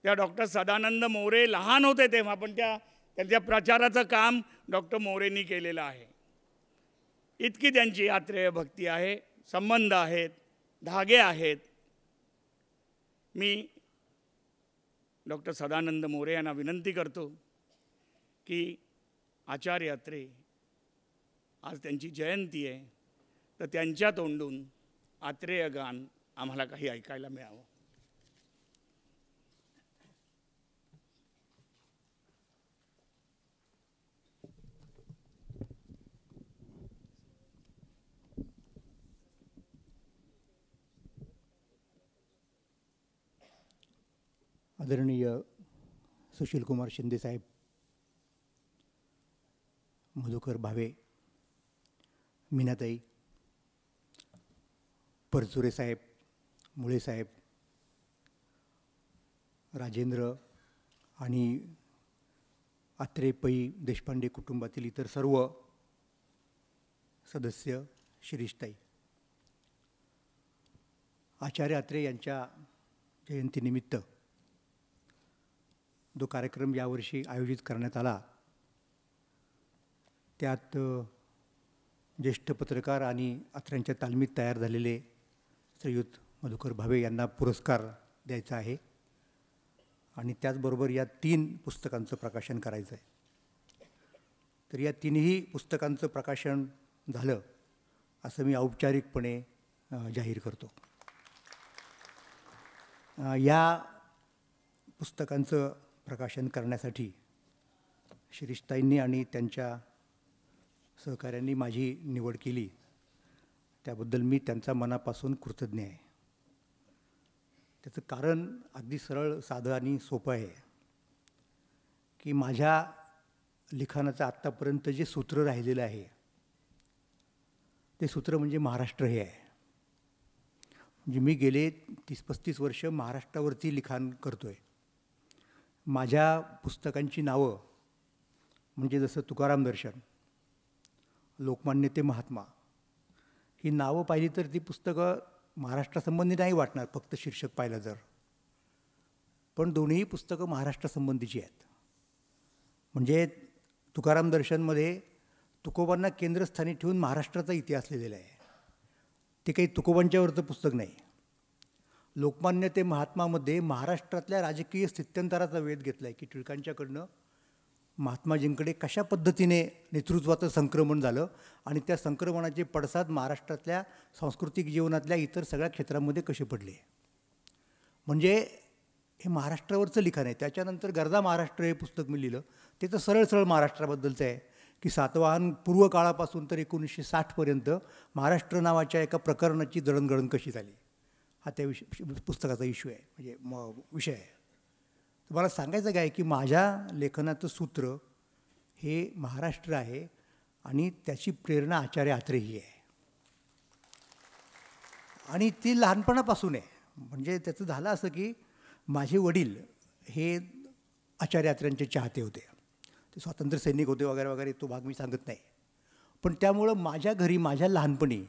त्या डॉक्टर सदानंद मोरे लहान होते तेव्हा, पण त्यांच्या प्रचाराचं काम डॉक्टर मोरेंनी केलेलं आहे. इतकी त्यांची आत्रेय भक्ती आहे, संबंध आहेत, धागे आहेत. मी डॉक्टर सदानंद मोरे यांना विनंती करतो की आचार्य अत्रे आज त्यांची जयंती आहे, तर त्यांच्या तोंडून आत्रेय गान आम्हाला काही ऐकायला मिळावं. आदरणीय सुशीलकुमार शिंदे साहेब, मधुकर भावे, मीनाताई, परचुरे साहेब, मुळे साहेब, राजेंद्र आणि आत्रे पै देशपांडे कुटुंबातील इतर सर्व सदस्य, शिरीषताई, आचार्य अत्रे यांच्या जयंतीनिमित्त जो कार्यक्रम यावर्षी आयोजित करण्यात आला त्यात ज्येष्ठ पत्रकार आणि अत्र्यांच्या तालमीत तयार झालेले श्रीयुत मधुकर भावे यांना पुरस्कार द्यायचा आहे आणि त्याचबरोबर या 3 पुस्तकांचं प्रकाशन करायचं आहे. तर या तिन्ही पुस्तकांचं प्रकाशन झालं असं मी औपचारिकपणे जाहीर करतो. या पुस्तकांचं प्रकाशन करण्यासाठी शिरीषताईंनी आणि त्यांच्या सहकाऱ्यांनी माझी निवड केली, त्याबद्दल मी त्यांचा मनापासून कृतज्ञ आहे. त्याचं कारण अगदी सरळ साधं आणि सोपं आहे की माझ्या लिखाणाचं आत्तापर्यंत जे सूत्र राहिलेलं आहे ते सूत्र म्हणजे महाराष्ट्र हे आहे. म्हणजे मी गेले 30-35 वर्ष महाराष्ट्रावरती लिखाण करतो आहे. माझ्या पुस्तकांची नावं म्हणजे जसं तुकाराम दर्शन, लोकमान्य ते महात्मा, ही नावं पाहिली तर ती पुस्तकं महाराष्ट्रासंबंधी नाही वाटणार फक्त शीर्षक पाहिलं तर, पण दोन्ही पुस्तकं महाराष्ट्रासंबंधीची आहेत. म्हणजे तुकाराम दर्शनमध्ये तुकोबांना केंद्रस्थानी ठेवून महाराष्ट्राचा इतिहास लिहिलेला आहे. ते काही तुकोबांच्यावरचं पुस्तक नाही. लोकमान्य ते महात्मामध्ये महाराष्ट्रातल्या राजकीय स्थित्यंतराचा वेध घेतला आहे की टिळकांच्याकडनं महात्माजींकडे कशा पद्धतीने नेतृत्वाचं संक्रमण झालं आणि त्या संक्रमणाचे पडसाद महाराष्ट्रातल्या सांस्कृतिक जीवनातल्या इतर सगळ्या क्षेत्रांमध्ये कसे पडले. म्हणजे हे महाराष्ट्रावरचं लिखाण आहे. त्याच्यानंतर गरजा महाराष्ट्र हे पुस्तक मी लिहिलं, ते तर सरळ सरळ महाराष्ट्राबद्दलचं आहे की सातवाहन पूर्व काळापासून तर 1960पर्यंत महाराष्ट्र नावाच्या एका प्रकरणाची जडणघडण कशी झाली, हा त्या पुस्तकाचा इश्यू आहे, म्हणजे विषय आहे. तुम्हाला सांगायचं काय की माझ्या लेखनाचं सूत्र हे महाराष्ट्र आहे आणि त्याची प्रेरणा आचार्य अत्रे ही आहे. आणि ती लहानपणापासून आहे. म्हणजे त्याचं झालं असं की माझे वडील हे आचार्य अत्र्यांचे चाहते होते. ते स्वातंत्र्य सैनिक होते वगैरे वगैरे, तो भाग मी सांगत नाही. पण त्यामुळं माझ्या घरी माझ्या लहानपणी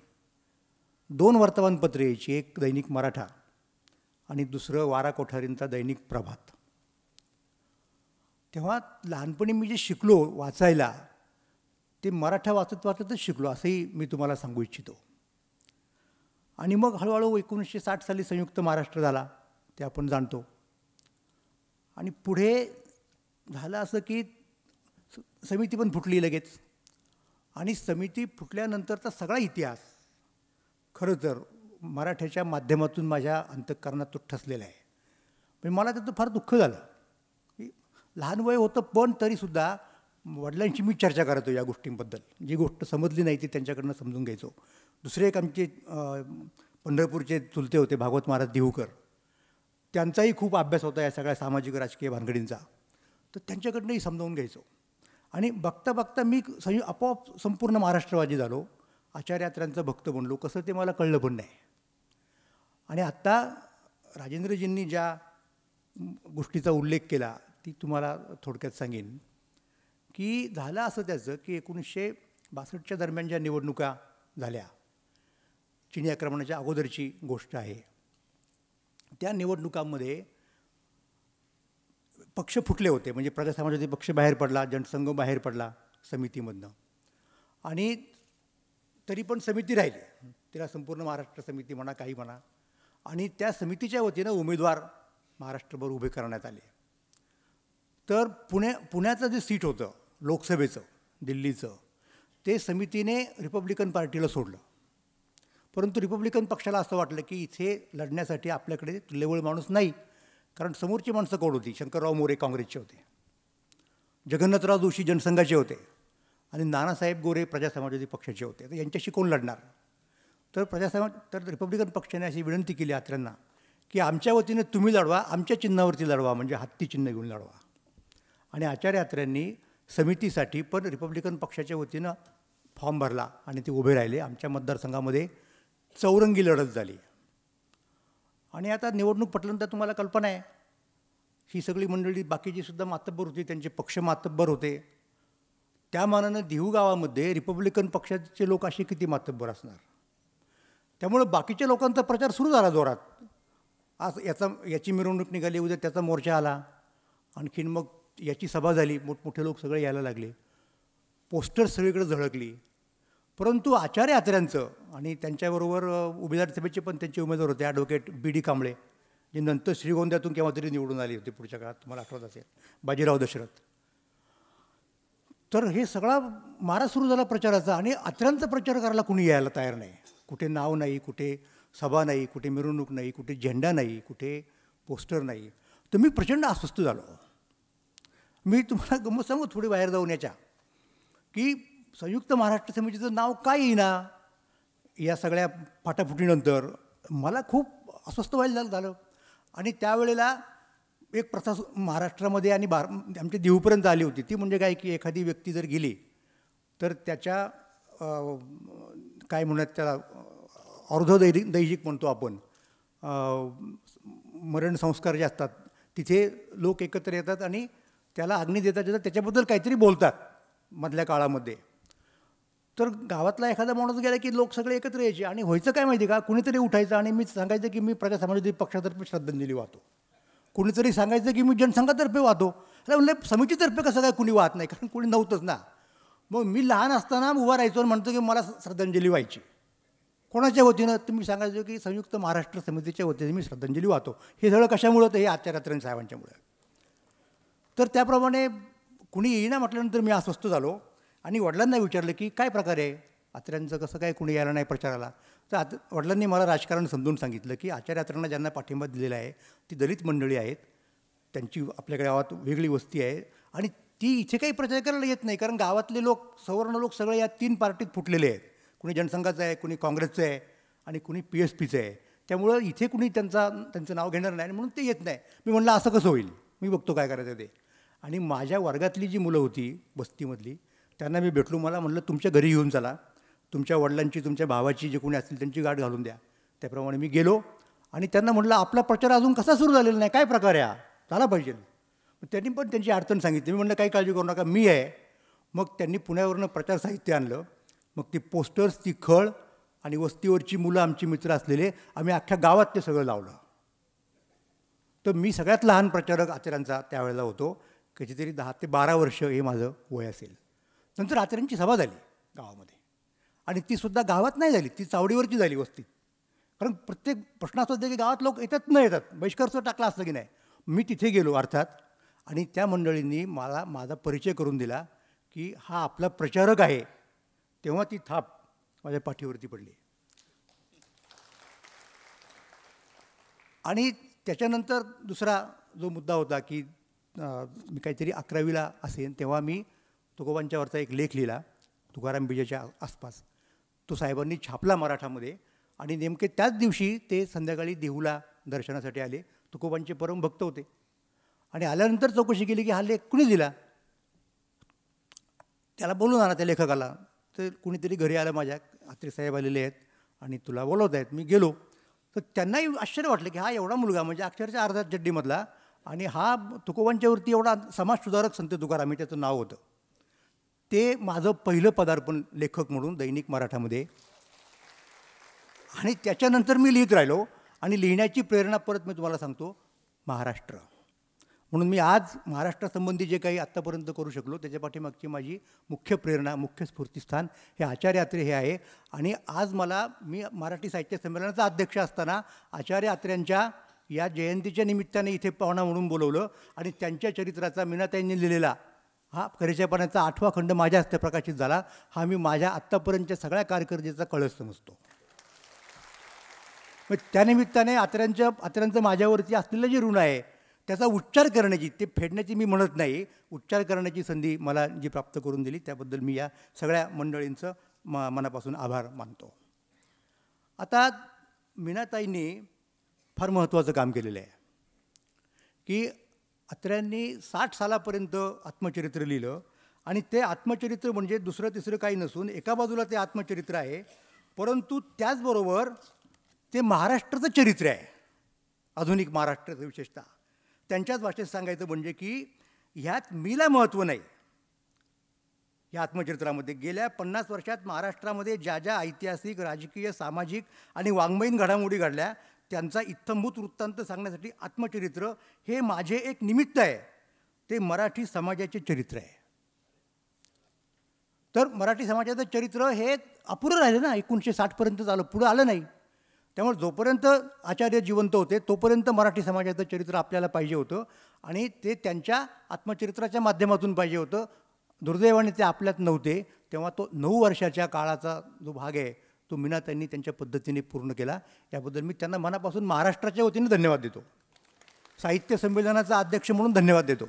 2 वर्तमानपत्र यायची, एक दैनिक मराठा आणि दुसरं वारा कोठारींचा दैनिक प्रभात. तेव्हा लहानपणी मी जे शिकलो वाचायला ते मराठा वाचत वाचतच शिकलो असंही मी तुम्हाला सांगू इच्छितो. आणि मग हळूहळू 1960 साली संयुक्त महाराष्ट्र झाला, ते आपण जाणतो. आणि पुढे झालं असं की समिती पण फुटली लगेच. आणि समिती फुटल्यानंतरचा सगळा इतिहास खरं तर मराठ्याच्या माध्यमातून माझ्या अंतःकरणात तो ठसलेला आहे. पण मला त्याचं फार दुःख झालं. लहान वय होतं पण तरीसुद्धा वडिलांशी मी चर्चा करायचो या गोष्टींबद्दल. जी गोष्ट समजली नाही ती त्यांच्याकडनं समजून घ्यायचो. दुसरे एक आमचे पंढरपूरचे चुलते होते भागवत महाराज देहूकर, त्यांचाही खूप अभ्यास होता या सगळ्या सामाजिक राजकीय भानगडींचा, तर त्यांच्याकडनंही समजावून घ्यायचो. आणि बघता बघता मी आपोआप संपूर्ण महाराष्ट्रवादी झालो, आचार्य अत्र्यांचा भक्त बनलो. कसं ते मला कळलं पण नाही. आणि आत्ता राजेंद्रजींनी ज्या गोष्टीचा उल्लेख केला ती तुम्हाला थोडक्यात सांगेन की झालं असं त्याचं की 1962च्या दरम्यान ज्या निवडणुका झाल्या, चिनी आक्रमणाच्या अगोदरची गोष्ट आहे, त्या निवडणुकांमध्ये पक्ष फुटले होते. म्हणजे प्रजा समाजवादी पक्ष बाहेर पडला, जनसंघ बाहेर पडला समितीमधनं. आणि तरी पण समिती राहिली, तिला संपूर्ण महाराष्ट्र समिती म्हणा काही म्हणा. आणि त्या समितीच्या वतीनं उमेदवार महाराष्ट्रभर उभे करण्यात आले. तर पुण्याचं जे सीट होतं लोकसभेचं दिल्लीचं, ते समितीने रिपब्लिकन पार्टीला सोडलं. परंतु रिपब्लिकन पक्षाला असं वाटलं की इथे लढण्यासाठी आपल्याकडे तुल्यबळ माणूस नाही, कारण समोरची माणसं कोण होती, शंकरराव मोरे काँग्रेसचे होते, जगन्नाथराव जोशी जनसंघाचे होते आणि नानासाहेब गोरे प्रजा समाजवादी पक्षाचे होते. तर यांच्याशी कोण लढणार. तर रिपब्लिकन पक्षाने अशी विनंती केली अत्र्यांना की आमच्या वतीने तुम्ही लढवा, आमच्या चिन्हावरती लढवा, म्हणजे हत्ती चिन्ह घेऊन लढवा. आणि आचार्य अत्र्यांनी समितीसाठी पण रिपब्लिकन पक्षाच्या वतीनं फॉर्म भरला आणि ते उभे राहिले. आमच्या मतदारसंघामध्ये चौरंगी लढत झाली. आणि आता निवडणूक पटल्यानंतर तुम्हाला कल्पना आहे, ही सगळी मंडळी बाकीची सुद्धा मातब्बर होती, त्यांचे पक्ष मातब्बर होते. त्या मानानं देहू गावामध्ये रिपब्लिकन पक्षाचे लोक असे किती मातब्बर असणार. त्यामुळं बाकीच्या लोकांचा प्रचार सुरू झाला जोरात. आज याची मिरवणूक निघाली, उद्या त्याचा मोर्चा आला, आणखीन मग याची सभा झाली, मोठमोठे लोक सगळे यायला लागले, पोस्टर सगळीकडे झळकली. परंतु आचार्य अत्र्यांचं आणि त्यांच्याबरोबर उमेदवार सभेचे पण त्यांचे उमेदवार होते ॲडव्होकेट B.D. कांबळे, जे नंतर श्रीगोंद्यातून केव्हा तरी निवडून आले होते पुढच्या काळात, तुम्हाला आठवत असेल, बाजीराव दशरथ. तर हे सगळा मारा सुरू झाला प्रचाराचा आणि अत्र्यांचा प्रचार करायला कुणी यायला तयार नाही. कुठे नाव नाही, कुठे सभा नाही, कुठे मिरवणूक नाही, कुठे झेंडा नाही, कुठे पोस्टर नाही. तर मी प्रचंड अस्वस्थ झालो. मी तुम्हाला गंमत सांगू थोडी बाहेर जाऊन याच्या, की संयुक्त महाराष्ट्र समितीचं नाव काय येईना या सगळ्या फाटाफुटीनंतर मला खूप अस्वस्थ व्हायला झालं. आणि त्यावेळेला एक प्रथा महाराष्ट्रामध्ये आणि आमच्या देऊपर्यंत आली होती. ती म्हणजे काय की एखादी व्यक्ती जर गेली तर त्याच्या काय म्हणत त्याला दैहिक म्हणतो आपण, मरण संस्कार जे असतात तिथे लोक एकत्र येतात आणि त्याला अग्नी देतात त्याच्याबद्दल काहीतरी बोलतात मधल्या काळामध्ये. तर गावातला एखादा माणूस गेला की लोक सगळे एकत्र यायचे आणि व्हायचं काय माहिती का, कुणीतरी उठायचं आणि मी सांगायचं की मी प्रजा समाजवादी पक्षातर्फे श्रद्धांजली वाहतो. कुणीतरी सांगायचं की मी जनसंघातर्फे वाहतो. म्हणलं समितीतर्फे कसं काय कुणी वाहत नाही, कारण कुणी नव्हतंच ना. मग मी लहान असताना उभा राहायचो आणि म्हणतो की मला श्रद्धांजली व्हायची. कोणाच्या वतीनं तुम्ही सांगायचं की संयुक्त महाराष्ट्र समितीच्या वतीने मी श्रद्धांजली वाहतो. हे सगळं कशामुळं तर हे आचार्य साहेबांच्यामुळे. तर त्याप्रमाणे कुणी येईना म्हटल्यानंतर मी अस्वस्थ झालो आणि वडिलांना विचारलं की काय प्रकार आहे, आत्र्यांचं कसं काय कुणी यायला नाही प्रचाराला. तर वडिलांनी मला राजकारण समजून सांगितलं की आचार्य आत्र्यांना ज्यांना पाठिंबा दिलेला आहे ती दलित मंडळी आहेत, त्यांची आपल्या गावात वेगळी वस्ती आहे आणि ती इथे काही प्रचार करायला येत नाही, कारण गावातले लोक सवर्ण लोक सगळे या 3 पार्टीत फुटलेले आहेत. कुणी जनसंघाचं आहे, कुणी काँग्रेसचं आहे आणि कुणी PSPचं आहे. त्यामुळं इथे कुणी त्यांचं नाव घेणार नाही म्हणून ते येत नाही. मी म्हणलं असं कसं होईल, मी बघतो काय करायचं ते. आणि माझ्या वर्गातली जी मुलं होती वस्तीमधली त्यांना मी भेटलो. मला म्हणलं तुमच्या घरी येऊन चला, तुमच्या वडिलांची तुमच्या भावाची जे कोणी असतील त्यांची गाठ घालून द्या. त्याप्रमाणे मी गेलो आणि त्यांना म्हटलं आपला प्रचार अजून कसा सुरू झालेला नाही, काय प्रकार आहे झाला पाहिजे. त्यांनी पण त्यांची अडचण सांगितली. मी म्हणलं काही काळजी करू नका, मी आहे. मग त्यांनी पुण्यावरनं प्रचार साहित्य आणलं. मग ती पोस्टर्स, ती खळ आणि वस्तीवरची मुलं आमची मित्र असलेले आम्ही अख्ख्या गावात ते सगळं लावलं. तर मी सगळ्यात लहान प्रचारक आचार्यांचा त्यावेळेला होतो. कितीतरी 10 ते 12 वर्ष हे माझं वय असेल. नंतर आचार्यांची सभा झाली गावामध्ये आणि तीसुद्धा गावात नाही झाली, ती चावडीवरची झाली वस्तीत. कारण प्रत्येक प्रश्न असं होता की गावात लोक येतात न येतात, बहिष्कार टाकला असतं की नाही. मी तिथे गेलो अर्थात आणि त्या मंडळींनी मला माझा परिचय करून दिला की हा आपला प्रचारक आहे. तेव्हा ती थाप माझ्या पाठीवरती पडली. आणि त्याच्यानंतर दुसरा जो मुद्दा होता की मी काहीतरी 11वीला असेल तेव्हा मी तुकोबांच्यावरचा एक लेख लिहिला तुकाराम बीजेच्या आसपास. तो साहेबांनी छापला मराठामध्ये आणि नेमके त्याच दिवशी ते संध्याकाळी देहूला दर्शनासाठी आले. तुकोबांचे परम भक्त होते आणि आल्यानंतर चौकशी केली की हा लेख कुणी दिला. त्याला बोलून आणा त्या लेखकाला. तर कुणीतरी घरी आलं, माझ्या आत्रे साहेब आलेले आहेत आणि तुला बोलवत आहेत. मी गेलो तर त्यांनाही आश्चर्य वाटलं की हा एवढा मुलगा म्हणजे अक्षरशः अर्धा चड्डीमधला आणि हा तुकोबांच्यावरती एवढा समाजसुधारक संत तुकाराम हे त्याचं नाव होतं. ते माझं पहिलं पदार्पण लेखक म्हणून दैनिक मराठामध्ये. आणि त्याच्यानंतर मी लिहित राहिलो आणि लिहिण्याची प्रेरणा परत मी तुम्हाला सांगतो महाराष्ट्र. म्हणून मी आज महाराष्ट्रासंबंधी जे काही आत्तापर्यंत करू शकलो त्याच्या पाठीमागची माझी मुख्य प्रेरणा, मुख्य स्फूर्तिस्थान हे आचार्य आत्रे हे आहे. आणि आज मी मराठी साहित्य संमेलनाचा अध्यक्ष असताना आचार्य आत्र्यांच्या या जयंतीच्या निमित्ताने इथे पाहुणा म्हणून बोलवलं आणि त्यांच्या चरित्राचा मीनाताईंनी लिहिलेला हा खरेच्या पाण्याचा 8वा खंड माझ्या हस्ते प्रकाशित झाला. हा मी माझ्या आत्तापर्यंतच्या सगळ्या कारकिर्दीचा कळस समजतो. मग त्यानिमित्ताने आत्र्यांचं माझ्यावरती असलेलं जे ऋण आहे त्याचा उच्चार करण्याची, ते फेडण्याची मी म्हणत नाही, उच्चार करण्याची संधी मला जी प्राप्त करून दिली त्याबद्दल मी या सगळ्या मंडळींचं मनापासून आभार मानतो. आता मीनाताईंनी फार महत्त्वाचं काम केलेलं आहे की आत्र्यांनी 60 सालापर्यंत आत्मचरित्र लिहिलं आणि ते आत्मचरित्र म्हणजे दुसरं तिसरं काही नसून एका बाजूला ते आत्मचरित्र आहे परंतु त्याचबरोबर ते महाराष्ट्राचं चरित्र आहे, आधुनिक महाराष्ट्राचं. विशेषतः त्यांच्याच भाषेत सांगायचं म्हणजे की ह्यात मीला महत्त्व नाही. या आत्मचरित्रामध्ये गेल्या 50 वर्षात महाराष्ट्रामध्ये ज्या ज्या ऐतिहासिक, राजकीय, सामाजिक आणि वाङ्मयीन घडामोडी घडल्या त्यांचा इत्थंभूत वृत्तांत सांगण्यासाठी आत्मचरित्र हे माझे एक निमित्त आहे. ते मराठी समाजाचे चरित्र आहे. तर मराठी समाजाचं चरित्र हे अपुरं राहिलं ना, 1960पर्यंत झालं, पुढं आलं नाही. त्यामुळे जोपर्यंत आचार्य जिवंत होते तोपर्यंत मराठी समाजाचं चरित्र आपल्याला पाहिजे होतं आणि ते त्यांच्या आत्मचरित्राच्या माध्यमातून पाहिजे होतं. दुर्दैवाने ते आपल्यात नव्हते, तेव्हा तो 9 वर्षाच्या काळाचा जो भाग आहे तो मीनाताईंनी त्यांच्या पद्धतीने पूर्ण केला. याबद्दल मी त्यांना मनापासून महाराष्ट्राच्या वतीने धन्यवाद देतो. साहित्य संमेलनाचा अध्यक्ष म्हणून धन्यवाद देतो.